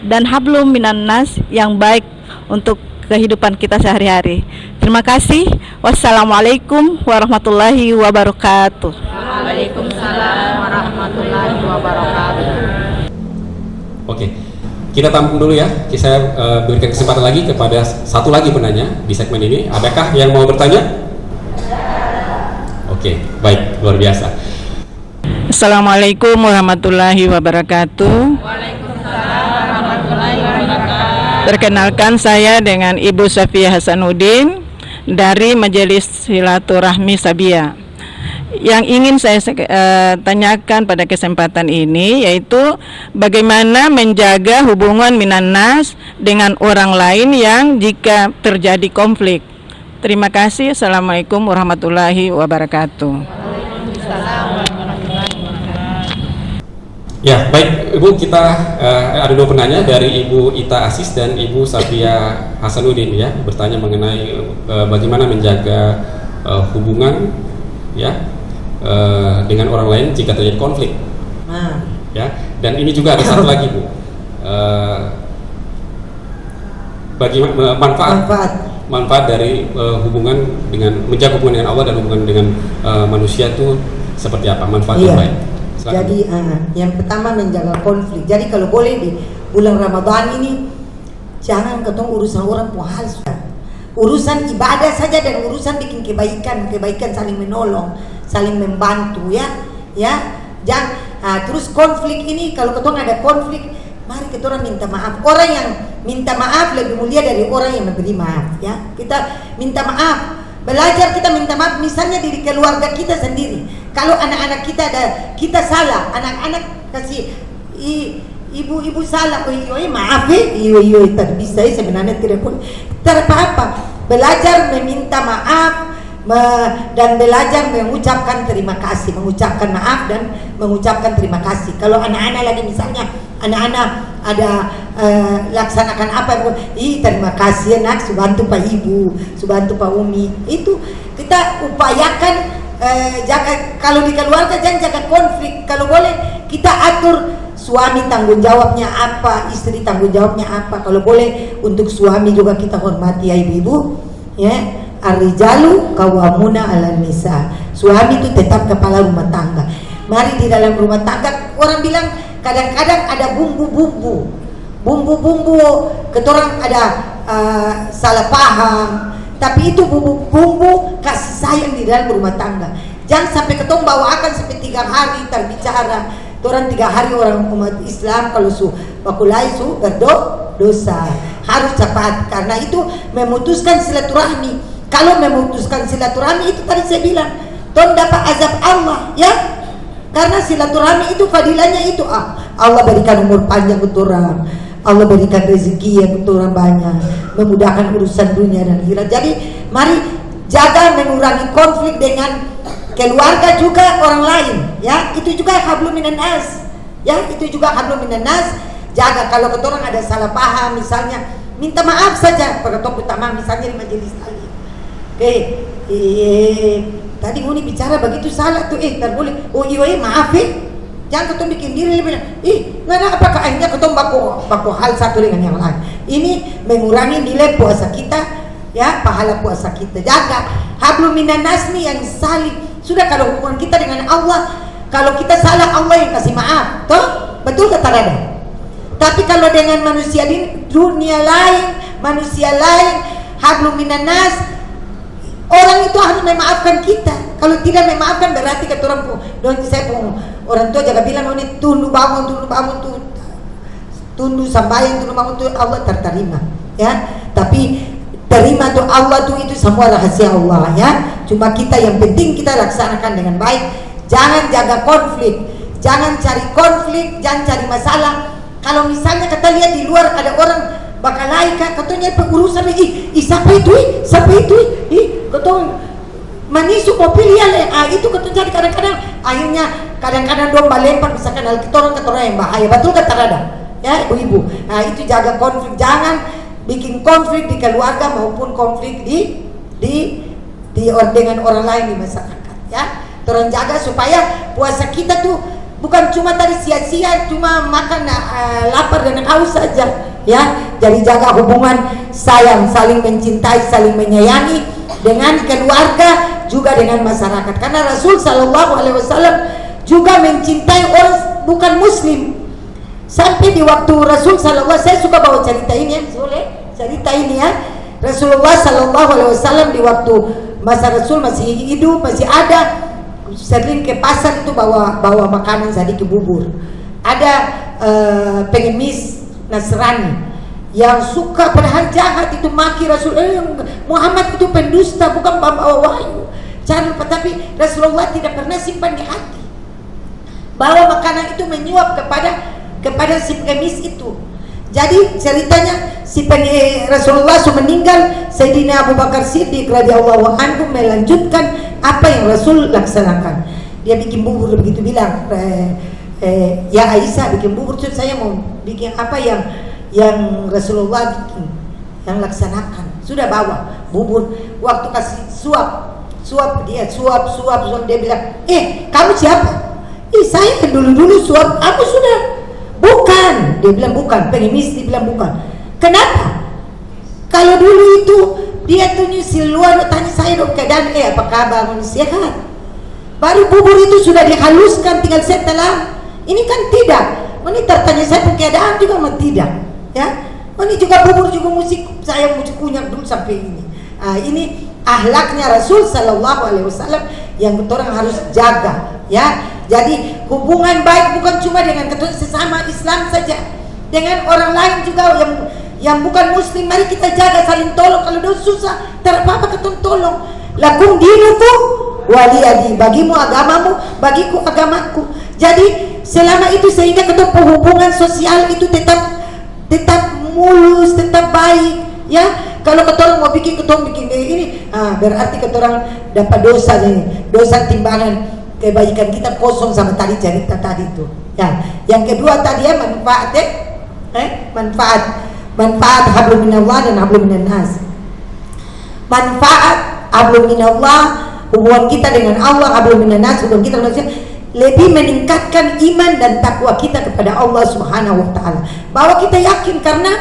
dan hablum minannas yang baik untuk kehidupan kita sehari-hari. Terima kasih. Wassalamualaikum warahmatullahi wabarakatuh. Waalaikumsalam warahmatullahi wabarakatuh. Oke, kita tampung dulu ya. Saya berikan kesempatan lagi kepada satu lagi penanya di segmen ini. Adakah yang mau bertanya? Oke, baik, luar biasa. Assalamualaikum warahmatullahi wabarakatuh. Waalaikumsalam warahmatullahi wabarakatuh. Perkenalkan, saya dengan Ibu Safia Hasanuddin dari Majelis Silaturahmi Sabia. Yang ingin saya tanyakan pada kesempatan ini yaitu bagaimana menjaga hubungan minannas dengan orang lain yang jika terjadi konflik. Terima kasih. Assalamualaikum warahmatullahi wabarakatuh. Ya, baik Ibu, kita ada dua penanya dari Ibu Ita Asis dan Ibu Safia Hasanuddin ya, bertanya mengenai bagaimana menjaga hubungan ya dengan orang lain jika terjadi konflik. Ya, dan ini juga ada satu lagi Bu, bagaimana manfaat dari hubungan dengan menjaga hubungan dengan Allah dan hubungan dengan manusia itu seperti apa manfaat yang baik. Silakan. Jadi yang pertama menjaga konflik. Jadi kalau boleh di bulan Ramadan ini jangan ketemu urusan orang puhal sudah. Urusan ibadah saja dan urusan bikin kebaikan saling menolong, saling membantu ya. Jangan terus konflik ini kalau ketemu ada konflik, mari kita orang minta maaf. Orang yang minta maaf lebih mulia dari orang yang memberi maaf ya. Kita minta maaf. Belajar kita minta maaf misalnya dari keluarga kita sendiri. Kalau anak-anak kita salah, anak-anak kasih ibu salah, maaf tak bisa sebenarnya tidak pun apa. Belajar meminta maaf dan belajar mengucapkan terima kasih, mengucapkan maaf dan mengucapkan terima kasih. Kalau anak-anak lagi misalnya anak-anak ada laksanakan apa, terima kasih nak, subantu Pak Ibu, subantu Pak Umi. Itu kita upayakan jaga. Kalau di keluarga jangan jaga konflik. Kalau boleh kita atur suami tanggung jawabnya apa, istri tanggung jawabnya apa. Kalau boleh untuk suami juga kita hormati ya ibu-ibu ya. Ar-rijalu qawwamuna 'alan nisa. Suami itu tetap kepala rumah tangga. Mari di dalam rumah tangga orang bilang kadang-kadang ada bumbu-bumbu, ketorang ada salah paham, tapi itu bumbu kasih sayang di dalam rumah tangga. Jangan sampai ketong bawakan sampai 3 hari terbicara. Orang 3 hari orang umat Islam kalau bakulai berdosa. Harus cepat karena itu memutuskan silaturahmi. Kalau memutuskan silaturahmi itu tadi saya bilang, ton dapat azab Allah ya. Karena silaturahmi itu fadilahnya itu Allah berikan umur panjang untuk orang, Allah berikan rezeki yang untuk orang banyak, memudahkan urusan dunia dan akhirat. Jadi mari jaga mengurangi konflik dengan keluarga juga orang lain ya. Itu juga hablum minan nas ya, itu juga hablum minan nas. Jaga kalau ketorang ada salah paham misalnya minta maaf saja. Pertama utama misalnya di majelis taklim. Tadi Uni bicara begitu salah tuh, tak boleh. Maaf jangan ketemu bikin diri lebih. Nggak apakah akhirnya ketemu baku hal satu dengan yang lain. Ini mengurangi nilai puasa kita ya, pahala puasa kita. Jaga hablum minan nas nih yang saling. Sudah kalau hubungan kita dengan Allah, kalau kita salah Allah yang kasih maaf, toh betul kata Rada. Tapi kalau dengan manusia di dunia lain, manusia lain, hablum minan nas, orang itu harus memaafkan kita. Kalau tidak memaafkan berarti kata orang orang tua jaga bilang ini tunduk bangun tuh tunduk sambayang tunduk bangun tuh Allah terterima ya. Tapi terima tuh Allah tuh itu semua rahasia Allah ya. Cuma kita yang penting kita laksanakan dengan baik. Jangan jaga konflik, jangan cari konflik, jangan cari masalah. Kalau misalnya kita lihat di luar ada orang bakalai katanya pengurusan siapa itu ketong manisu mobil ya itu ketong jadi kadang-kadang akhirnya kadang-kadang domba lempar misalkan hal ketorang yang bahaya. Betul kata Rada ya ibu-ibu. Itu jaga konflik, jangan bikin konflik di keluarga maupun konflik di dengan orang lain di masyarakat ya. Tolong jaga supaya puasa kita tuh bukan cuma tadi sia-sia cuma makan lapar dan haus saja ya. Jadi jaga hubungan, sayang, saling mencintai, saling menyayangi dengan keluarga, juga dengan masyarakat. Karena Rasul Shallallahu Alaihi Wasallam juga mencintai orang bukan Muslim. Sampai di waktu Rasul Shallallahu, saya suka bawa cerita ini ya, boleh cerita ini ya. Rasulullah Shallallahu Alaihi Wasallam di waktu masa Rasul masih hidup, masih ada, sering ke pasar itu bawa makanan sedikit bubur. Ada pengemis Nasrani yang suka padahal jahat itu maki Rasul, Muhammad itu pendusta, bukan bawa wahyu. Jangan lupa, tapi Rasulullah tidak pernah simpan di hati. Bawa makanan itu menyuap kepada si pengemis itu. Jadi ceritanya Rasulullah sudah meninggal, Sayyidina Abu Bakar Siddiq radhiyallahu anhu melanjutkan apa yang Rasul laksanakan. Dia bikin bubur, begitu bilang, ya Aisyah bikin bubur, saya mau bikin apa yang Rasulullah bikin, yang laksanakan. Sudah bawa bubur, waktu kasih suap dia suap, dia bilang, kamu siapa? Saya dulu suap, aku sudah. Bukan, dia bilang bukan, pengemis dia bilang bukan. Kenapa? Kalau dulu itu dia tunjuk luar, tanya saya dong keadaan, apa kabar, sehat? Baru bubur itu sudah dihaluskan, tinggal setelah. Ini kan tidak. Ini tertanya saya pun keadaan juga tidak. Ya, ini juga bubur juga musik, saya musik kunyak dulu sampai ini. Ini ahlaknya Rasul Sallallahu Alaihi Wasallam yang kita orang harus jaga. Ya, jadi hubungan baik bukan cuma dengan sesama Islam saja, dengan orang lain juga yang bukan Muslim. Mari kita jaga, saling tolong. Kalau dia susah, apa kita tolong. Lakum dinuku waliyadi, bagimu agamamu, bagiku agamaku. Jadi selama itu sehingga kita hubungan sosial itu tetap mulus, tetap baik. Ya, kalau kita mau bikin ini, berarti kita orang dapat dosa nih, dosa timbangan kebaikan kita kosong sama tadi cerita tadi itu. Ya, yang kedua tadi ya manfaat hablum minallah dan hablum minannas. Manfaat hablum minallah, hubungan kita dengan Allah, hablum minannas, hubungan kita dengan manusia, lebih meningkatkan iman dan takwa kita kepada Allah Subhanahu wa taala. Bahwa kita yakin karena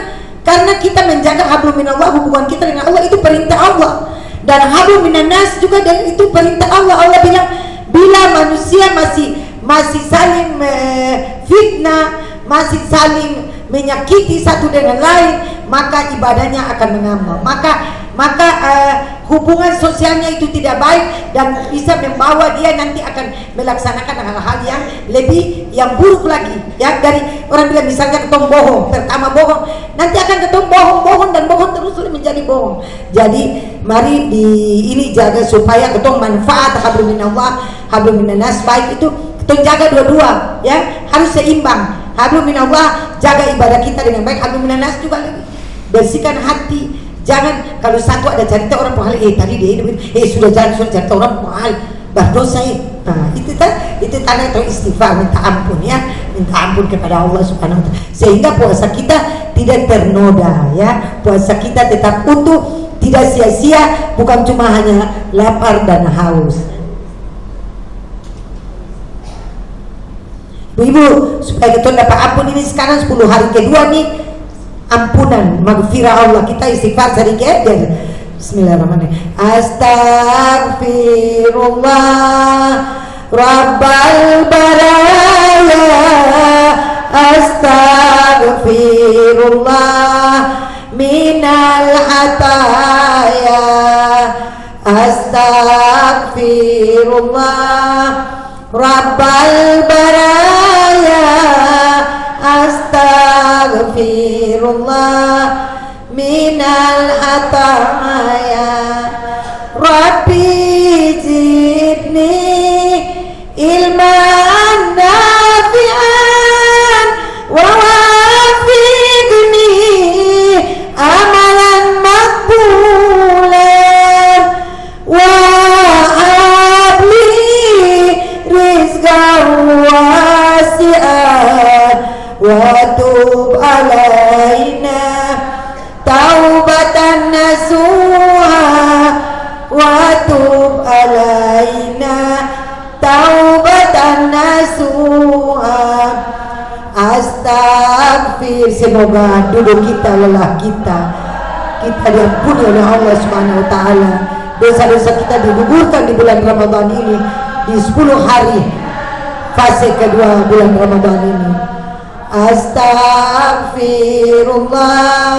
kita menjaga hablum minallah, hubungan kita dengan Allah itu perintah Allah. Dan hablum minannas juga, dan itu perintah Allah. Allah bilang, bila manusia masih saling fitnah, masih saling menyakiti satu dengan lain, maka ibadahnya akan mengambang. Maka hubungan sosialnya itu tidak baik dan bisa membawa dia nanti akan melaksanakan hal-hal yang buruk lagi. Ya, dari orang bilang misalnya ketemu bohong, pertama bohong, nanti akan ketemu bohong dan bohong terus menjadi bohong. Jadi mari ini jaga supaya ketemu manfaat hablum minallah, hablum minannas baik itu kita jaga dua-dua, ya, harus seimbang. Hablum minallah, jaga ibadah kita dengan baik, hablum minannas juga lebih bersihkan hati. Jangan kalau satu ada cerita orang pohal, tadi dia sudah cerita orang pohal berdosa. Itu tanda itu istighfar, minta ampun ya, minta ampun kepada Allah Subhanahu wa taala, sehingga puasa kita tidak ternoda ya, puasa kita tetap utuh, tidak sia-sia, bukan cuma hanya lapar dan haus. Ibu, supaya kita dapat ampun ini sekarang 10 hari kedua nih, ampunan, maghfirah Allah, kita istighfar sedikit ya. Bismillahirrahmanirrahim. Astaghfirullah Rabbal baraya, astaghfirullah minal hataya, astaghfirullah Rabbal baraya, astaghfirullah minal hataya, Rabbi zidni ilman nafi'an wa wafiqni amalan maqbulan wa habli rizqan wasi'an wa tub alaina taubatan nasuha, wa tub alaina taubatan nasuha, astaghfirullah Akhir semoga duduk kita, lelah kita diampuni oleh Allah Subhanahu wa taala. Dosa-dosa kita digugurkan di bulan Ramadan ini, di 10 hari fase kedua bulan Ramadan ini. Astaghfirullah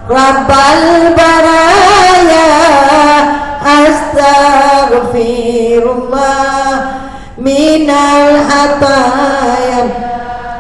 Rabbal baraya, astaghfirullah minal hataya.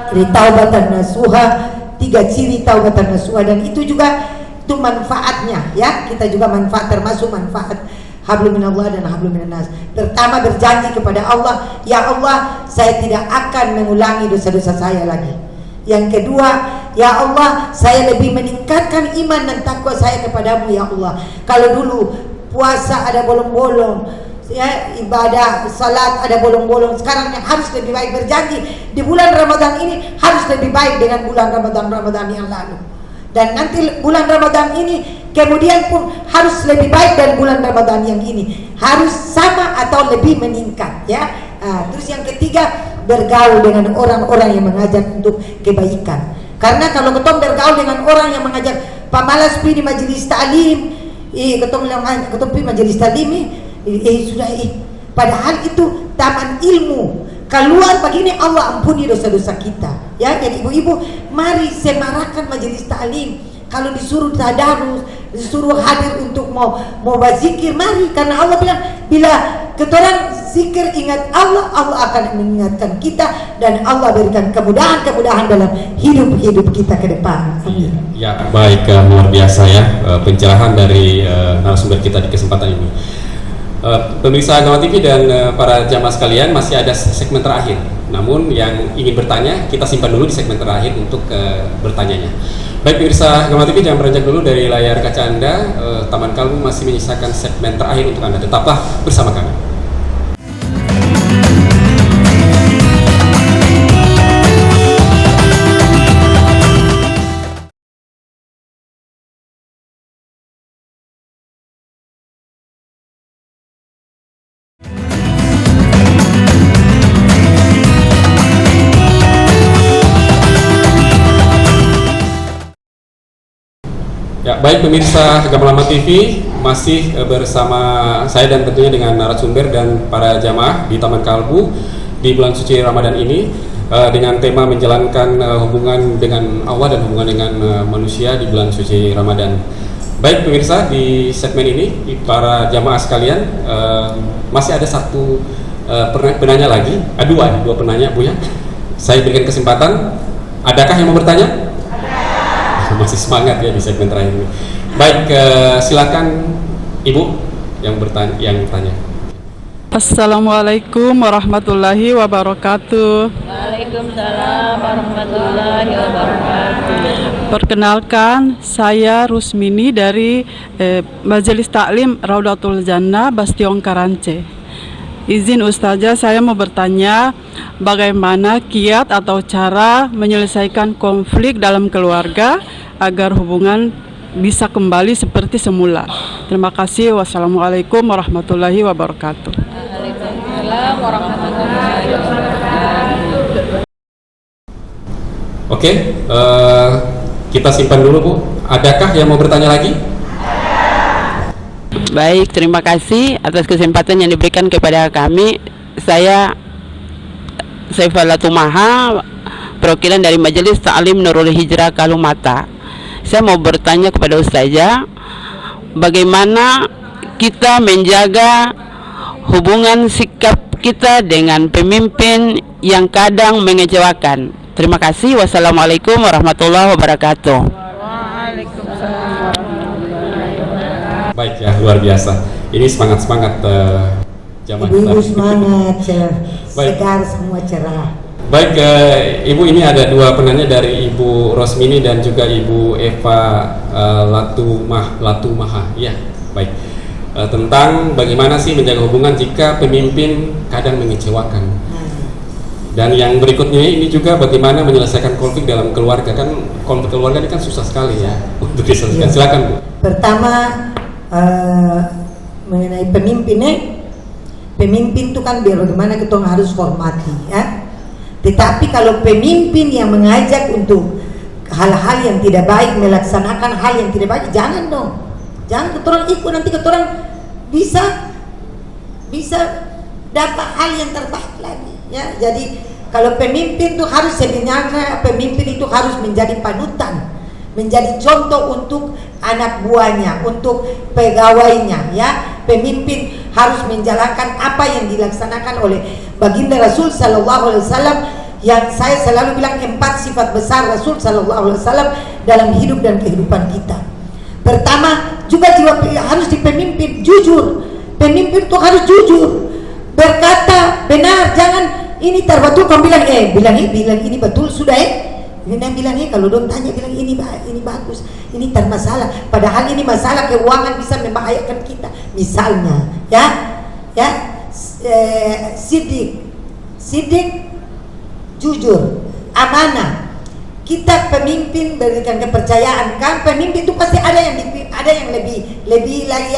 Jadi taubatan nasuha, 3 ciri taubatan nasuha, dan itu juga itu manfaatnya ya. Kita juga manfaat, termasuk manfaat hablum minallah dan hablum minannas. Pertama, berjanji kepada Allah, ya Allah, saya tidak akan mengulangi dosa-dosa saya lagi. Yang kedua, ya Allah, saya lebih meningkatkan iman dan takwa saya kepadamu ya Allah. Kalau dulu puasa ada bolong-bolong, ya, ibadah salat ada bolong-bolong, sekarang yang harus lebih baik. Berjanji di bulan Ramadan ini harus lebih baik dengan bulan Ramadan yang lalu, dan nanti bulan Ramadan ini kemudian pun harus lebih baik dari bulan Ramadan yang ini, harus sama atau lebih meningkat ya. Terus yang ketiga, bergaul dengan orang-orang yang mengajak untuk kebaikan. Karena kalau ketong bergaul dengan orang yang mengajak pamalas pi di majelis ta'lim, ketong pi majelis ta'lim padahal itu taman ilmu. Keluar begini Allah ampuni dosa-dosa kita. Ya, jadi ibu-ibu, mari semarakkan majelis ta'lim. Kalau disuruh tadarus, disuruh hadir untuk mau berzikir, mari, karena Allah bilang bila ketoran zikir ingat Allah, Allah akan mengingatkan kita dan Allah berikan kemudahan dalam hidup kita ke depan. Amin. Ya, baik, luar biasa ya pencerahan dari narasumber kita di kesempatan ini. Pemirsa Agama TV dan para jamaah sekalian, masih ada segmen terakhir. Namun yang ingin bertanya kita simpan dulu di segmen terakhir untuk bertanyanya. Baik pemirsa Agama TV, jangan beranjak dulu dari layar kaca Anda. Taman Kalbu masih menyisakan segmen terakhir untuk Anda. Tetaplah bersama kami. Ya, baik pemirsa Gamalama TV, masih bersama saya dan tentunya dengan narasumber dan para jamaah di Taman Kalbu di bulan suci Ramadan ini dengan tema menjalankan hubungan dengan Allah dan hubungan dengan manusia di bulan suci Ramadan. Baik pemirsa, di segmen ini para jamaah sekalian, masih ada satu penanya lagi, dua penanya Bu ya. Saya berikan kesempatan, adakah yang mau bertanya? Masih semangat ya di segmen terakhir ini. Baik, silakan Ibu yang bertanya. Assalamualaikum warahmatullahi wabarakatuh. Waalaikumsalam warahmatullahi wabarakatuh. Perkenalkan, saya Rusmini dari Majelis Taklim Raudatul Jannah Bastion Karance. Izin Ustazah, saya mau bertanya bagaimana kiat atau cara menyelesaikan konflik dalam keluarga agar hubungan bisa kembali seperti semula. Terima kasih. Wassalamualaikum warahmatullahi wabarakatuh. Waalaikumsalam warahmatullahi wabarakatuh. Oke, kita simpan dulu Bu. Adakah yang mau bertanya lagi? Baik, terima kasih atas kesempatan yang diberikan kepada kami. Saya Saifalatul Maha, perwakilan dari Majelis Ta'lim Nurul Hijrah Kalumata. Saya mau bertanya kepada Ustazah, bagaimana kita menjaga hubungan sikap kita dengan pemimpin yang kadang mengecewakan. Terima kasih. Wassalamualaikum warahmatullahi wabarakatuh. Baik ya, luar biasa. Ini semangat-semangat jamaah. Ibu-ibu semangat, segar semua cerah. Baik, Ibu, ini ada dua penanya dari Ibu Rosmini dan juga Ibu Eva Latumaha. Ya, baik. Tentang bagaimana sih menjaga hubungan jika pemimpin kadang mengecewakan. Dan yang berikutnya ini juga bagaimana menyelesaikan konflik dalam keluarga. Kan konflik keluarga ini kan susah sekali ya untuk diselesaikan. Silakan Bu. Pertama, mengenai pemimpin itu kan biar bagaimana kita harus hormati ya. Tetapi kalau pemimpin yang mengajak untuk hal-hal yang tidak baik, melaksanakan hal yang tidak baik, jangan dong. Jangan keturang ikut, nanti keturang bisa dapat hal yang terbaik lagi ya. Jadi kalau pemimpin itu harus, sebenarnya pemimpin itu harus menjadi panutan, menjadi contoh untuk anak buahnya, untuk pegawainya ya. Pemimpin harus menjalankan apa yang dilaksanakan oleh baginda Rasul sallallahu alaihi wasallam, yang saya selalu bilang 4 sifat besar Rasul sallallahu alaihi wasallam dalam hidup dan kehidupan kita. Pertama, juga harus di pemimpin jujur. Pemimpin itu harus jujur, berkata benar, jangan ini terbetul kamu bilang ini betul sudah bilang kalau dong tanya bilang ini bagus, ini termasalah, padahal ini masalah keuangan bisa membahayakan kita misalnya sidik, jujur, amanah. Kita pemimpin berikan kepercayaan, kan pemimpin itu pasti ada yang lebih lagi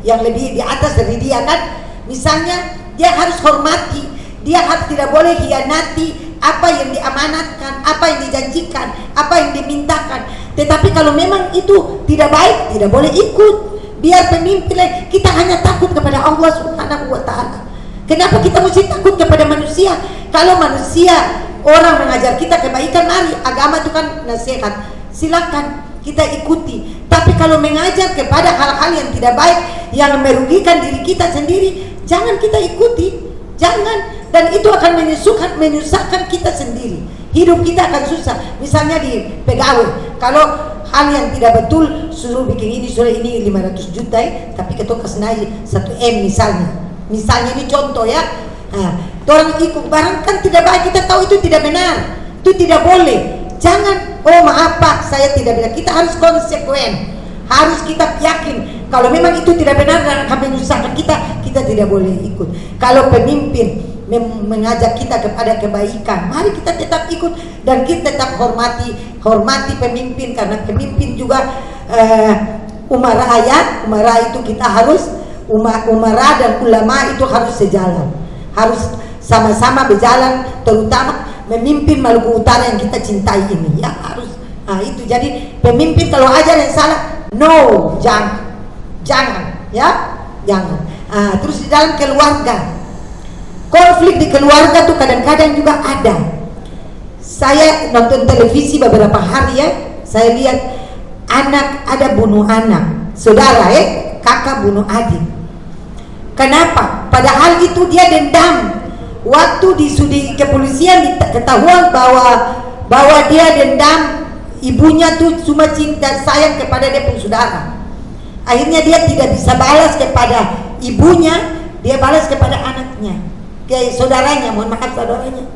yang lebih di atas dari dia kan. Misalnya dia harus hormati, dia harus tidak boleh hianati apa yang diamanatkan, apa yang dijanjikan, apa yang dimintakan. Tetapi kalau memang itu tidak baik, tidak boleh ikut. Biar pemimpin, kita hanya takut kepada Allah Subhanahu wa Ta'ala. Kenapa kita mesti takut kepada manusia? Kalau manusia, orang mengajar kita kebaikan, mari, agama itu kan nasihat, silakan kita ikuti. Tapi kalau mengajar kepada hal-hal yang tidak baik, yang merugikan diri kita sendiri, jangan kita ikuti, jangan. Dan itu akan menyusahkan kita sendiri, hidup kita akan susah. Misalnya di pegawai, kalau hal yang tidak betul, suruh bikin ini, suruh ini 500 juta tapi ketua kesenai 1M misalnya ini contoh ya. Orang ikut barang kan tidak baik, kita tahu itu tidak benar, itu tidak boleh. Jangan, oh maaf Pak, saya tidak benar. Kita harus konsekuen, harus kita yakin kalau memang itu tidak benar dan akan menyusahkan kita tidak boleh ikut. Kalau pemimpin mengajak kita kepada kebaikan, mari kita tetap ikut dan kita tetap hormati pemimpin, karena pemimpin juga umara itu kita harus umara dan ulama itu harus sejalan, harus sama-sama berjalan, terutama memimpin Maluku Utara yang kita cintai ini ya, harus. Itu jadi pemimpin kalau ajar yang salah, no, jangan ya, jangan. Terus di dalam keluarga, konflik di keluarga tuh kadang-kadang juga ada. Saya nonton televisi beberapa hari ya, saya lihat anak ada bunuh anak, saudara kakak bunuh adik. Kenapa? Padahal itu dia dendam. Waktu di kepolisian ketahuan bahwa dia dendam, ibunya tuh cuma cinta sayang kepada dia pun saudara. Akhirnya dia tidak bisa balas kepada ibunya, dia balas kepada anaknya, kayak saudaranya, mohon maaf saudaranya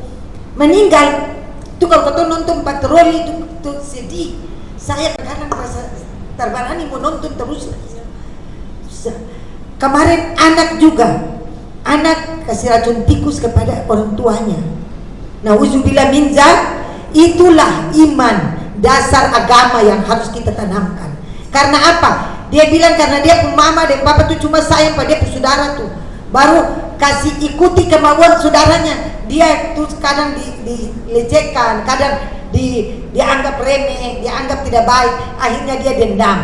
meninggal. Tuh kalau kau nonton patroli itu sedih. Saya kadang merasa terbarani mau nonton terus. Kemarin anak kasih racun tikus kepada orang tuanya. Nauzubillah min dzalik. Itulah iman, dasar agama yang harus kita tanamkan. Karena apa? Dia bilang karena dia mama dan papa tuh cuma sayang pada dia saudara tuh, baru kasih ikuti kemauan saudaranya. Dia tuh kadang dilecehkan, kadang dianggap remeh, dianggap tidak baik, akhirnya dia dendam.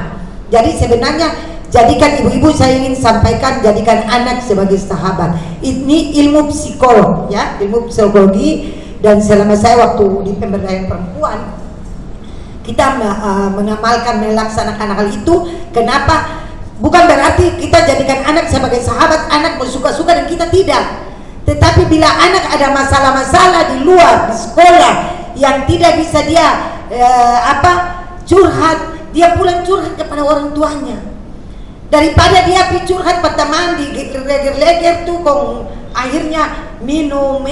Jadi sebenarnya jadikan ibu-ibu, saya ingin sampaikan, jadikan anak sebagai sahabat. Ini ilmu psikolog ya, ilmu psikologi. Dan selama saya waktu di pemberdayaan perempuan, kita mengamalkan, melaksanakan hal itu. Kenapa? Bukan berarti kita jadikan anak sebagai sahabat, anak bersuka-suka dan kita tidak. Tetapi bila anak ada masalah-masalah di luar, di sekolah, yang tidak bisa dia curhat, dia pulang curhat kepada orang tuanya. Daripada dia curhat pada teman di leger-leger tuh, akhirnya minum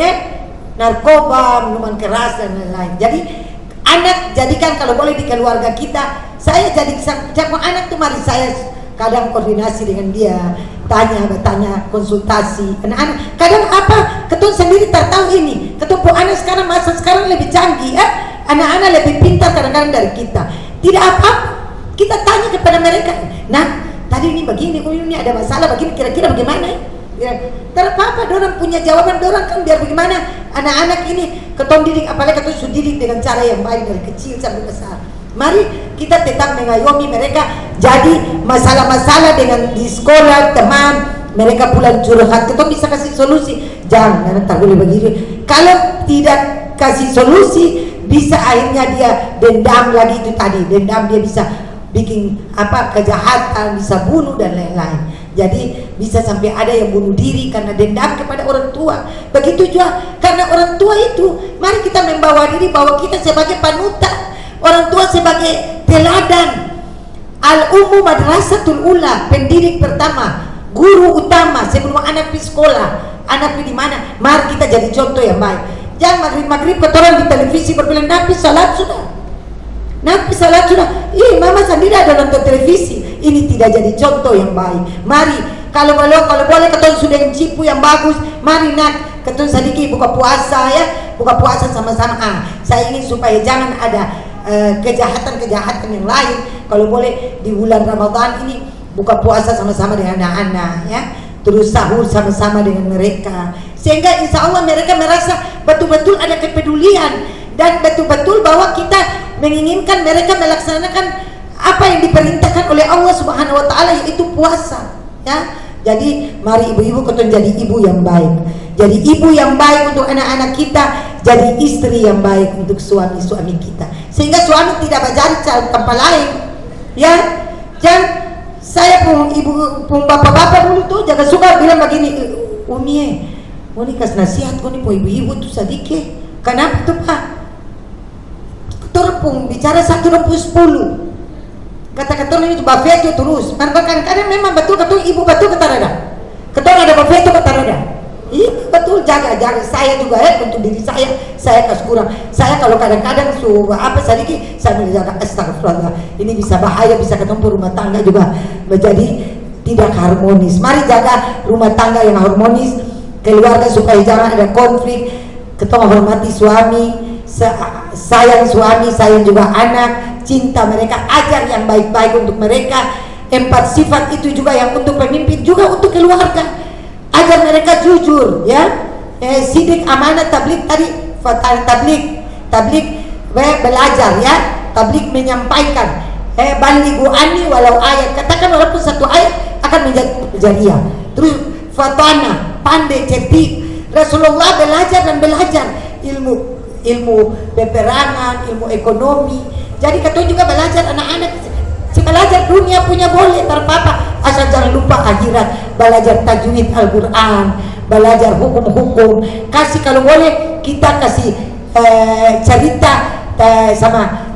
narkoba, minuman keras dan lain-lain. Jadi anak jadikan kalau boleh di keluarga kita. Saya jadikan anak tuh, mari saya kadang koordinasi dengan dia, tanya konsultasi anak-anak. Kadang apa ketua sendiri tertahu ini, ketua anak sekarang, masa sekarang lebih canggih anak-anak lebih pintar kadang-kadang dari kita. Tidak apa-apa, kita tanya kepada mereka, nah tadi ini begini, ini ada masalah begini, kira-kira bagaimana? Tidak apa-apa, dorang punya jawaban, dorang kan biar bagaimana anak-anak ini ketong didik, apalagi ketong sudah didik dengan cara yang baik dari kecil sampai besar. Mari kita tetap mengayomi mereka. Jadi masalah-masalah dengan di sekolah, teman mereka pulang curhat, kita bisa kasih solusi. Jangan tak boleh begini. Kalau tidak kasih solusi, bisa akhirnya dia dendam lagi. Itu tadi dendam, dia bisa bikin kejahatan, bisa bunuh dan lain-lain. Jadi bisa sampai ada yang bunuh diri karena dendam kepada orang tua. Begitu juga karena orang tua itu, mari kita membawa diri bahwa kita sebagai panutan, orang tua sebagai teladan. Al-Ummu Madrasatul Ula, pendidik pertama, guru utama sebelum anak pergi sekolah, anak pergi di mana. Mari kita jadi contoh yang baik. Jangan maghrib kotoran di televisi berbilang Nabi salat sudah. Nabi salat sudah. Mama sendiri ada nonton televisi. Ini tidak jadi contoh yang baik. Mari kalau boleh ketemu sudah yang cipu yang bagus. Mari nak ketemu sedikit buka puasa ya, buka puasa sama-sama. Saya ingin supaya jangan ada kejahatan-kejahatan yang lain. Kalau boleh di bulan Ramadan ini buka puasa sama-sama dengan anak-anak ya, terus sahur sama-sama dengan mereka, sehingga insya Allah mereka merasa betul-betul ada kepedulian dan betul-betul bahwa kita menginginkan mereka melaksanakan apa yang diperintahkan oleh Allah Subhanahu wa taala, yaitu puasa ya. Jadi mari ibu-ibu kita jadi ibu yang baik, jadi ibu yang baik untuk anak-anak kita, jadi istri yang baik untuk suami-suami kita, sehingga suami tidak bercari tempat lain ya. Jangan saya pun ibu pun bapak-bapak dulu tuh jangan suka bilang begini, Umi ini kasih nasihat kau nih po ibu-ibu tuh sedikit. Kenapa tuh Pak? Terpung bicara 1/10. Kata-kata ini coba veto terus. Kadang-kadang memang betul kata ibu betul kata rada. Kata ada veto kata rada. Iya betul, jaga saya juga ya, untuk diri saya kasih kurang. Saya kalau kadang-kadang sedikit saya menjaga, astagfirullah. Ini bisa bahaya, bisa ketemu rumah tangga juga menjadi tidak harmonis. Mari jaga rumah tangga yang harmonis, keluarga supaya jangan ada konflik. Kita menghormati suami, sayang suami, sayang juga anak, cinta mereka, ajar yang baik-baik untuk mereka. 4 sifat itu juga yang untuk pemimpin, juga untuk keluarga. Agar mereka jujur ya, sidik, amanah, tablik tadi, tablik belajar ya, tablik menyampaikan, balighu anni walau ayat, katakan walaupun 1 ayat akan menjadi jariah. Terus fatana, pandai, cerdik. Rasulullah belajar dan belajar ilmu peperangan, ilmu ekonomi. Jadi kata juga belajar anak-anak, belajar dunia punya boleh terpapar, asal jangan lupa akhirat. Belajar tajwid Al-Quran, belajar hukum-hukum. Kasih kalau boleh kita kasih cerita sama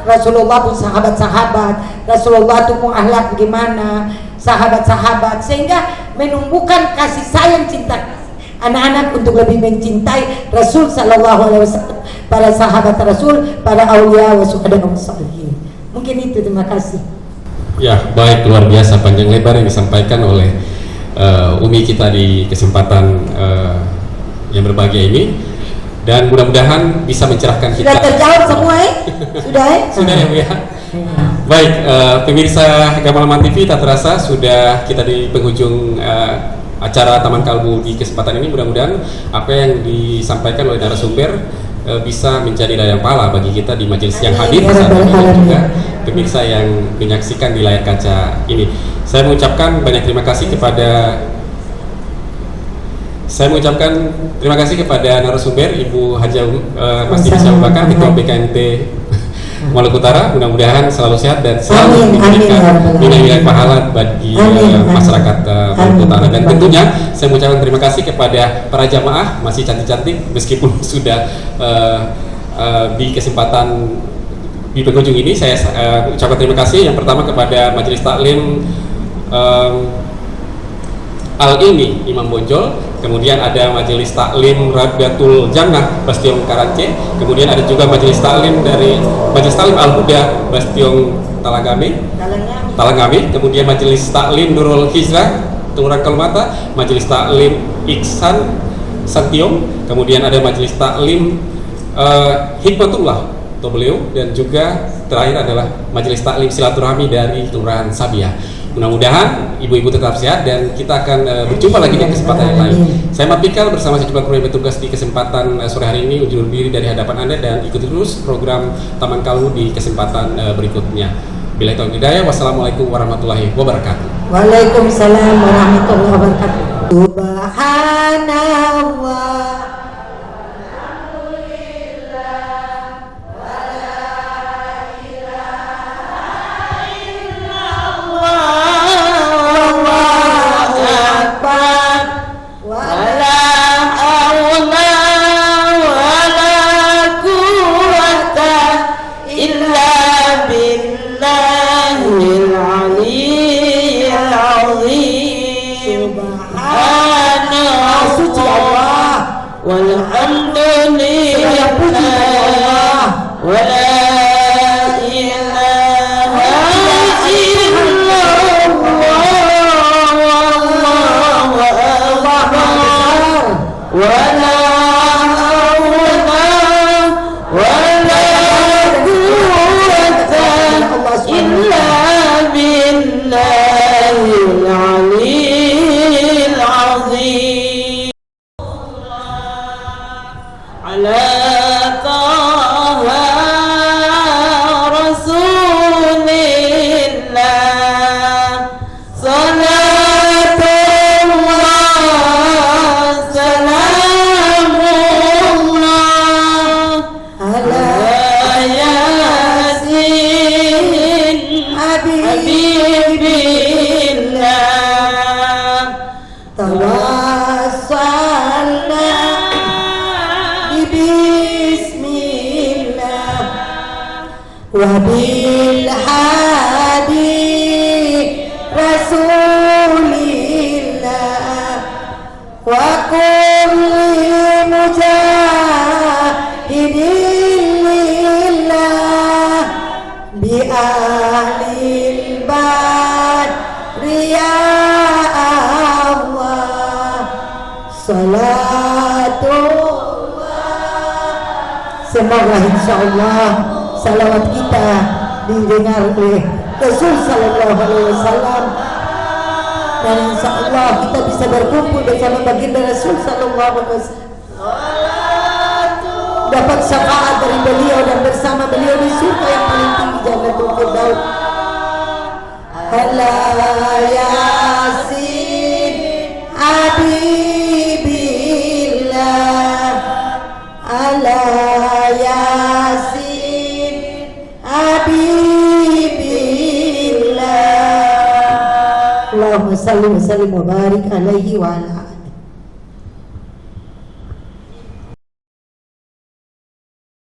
Rasulullah pun sahabat-sahabat, Rasulullah itu pun akhlak bagaimana, sahabat-sahabat, sehingga menumbuhkan kasih sayang cinta anak-anak untuk lebih mencintai Rasul Sallallahu Alaihi Wasallam, para sahabat Rasul, para aulia wa syuhada wa sholihin. Mungkin itu, terima kasih. Ya, baik, luar biasa panjang lebar yang disampaikan oleh Umi kita di kesempatan yang berbahagia ini, dan mudah-mudahan bisa mencerahkan kita. Sudah terjawab semua Sudah Sudah ya Bu ya. Baik, pemirsa Gamal TV, tak terasa sudah kita di penghujung acara Taman Kalbu di kesempatan ini. Mudah-mudahan apa yang disampaikan oleh narasumber bisa menjadi daya pahala bagi kita di majelis yang hadir saat ini, dan juga pemirsa yang menyaksikan di layar kaca ini. Saya mengucapkan banyak terima kasih kepada narasumber Ibu Haja Masjid Syabakar, Ketua BKNT Maluku Utara. Mudah-mudahan selalu sehat dan selalu diberikan nilai-nilai pahala bagi masyarakat Maluku Utara. Dan tentunya saya mengucapkan terima kasih kepada para jamaah, masih cantik-cantik meskipun sudah di kesempatan di pengunjung ini. Saya ucapkan terima kasih yang pertama kepada Majelis Taklim Al-Ilmi Imam Bonjol, kemudian ada Majelis Taklim Radatul Jannah Bastion Karance, kemudian ada juga Majelis Taklim dari Majelis Taklim Al-Huda Bastion Talangami, kemudian Majelis Taklim Nurul Hijrah Tungurang Kalmata, Majelis Taklim Iksan Santiong, kemudian ada Majelis Taklim Hikmatullah Tobleo, dan juga terakhir adalah Majelis Taklim Silaturahmi dari Kelurahan Sabia. Mudah-mudahan ibu-ibu tetap sehat dan kita akan berjumpa lagi di kesempatan yang lain. Saya Mat Pikal bersama sejumlah kru yang bertugas di kesempatan sore hari ini undur diri dari hadapan Anda dan ikuti terus program Taman Kalbu di kesempatan berikutnya. Billahi taufiq hidayah. Wassalamualaikum warahmatullahi wabarakatuh. Waalaikumsalam warahmatullahi wabarakatuh. Subhanallah. Semoga insyaallah salawat kita didengar oleh Rasul sallallahu alaihi wasallam dan insyaallah kita bisa berkumpul bersama baginda Rasul sallallahu alaihi wasallam, dapat syafaat dari beliau dan bersama beliau di surga yang paling tinggi Jannatul Firdaus. Allah Yasin Habibillah, Allah Yasin Habibillah, Allahumma salli wa sallim wa barik alaihi wa ala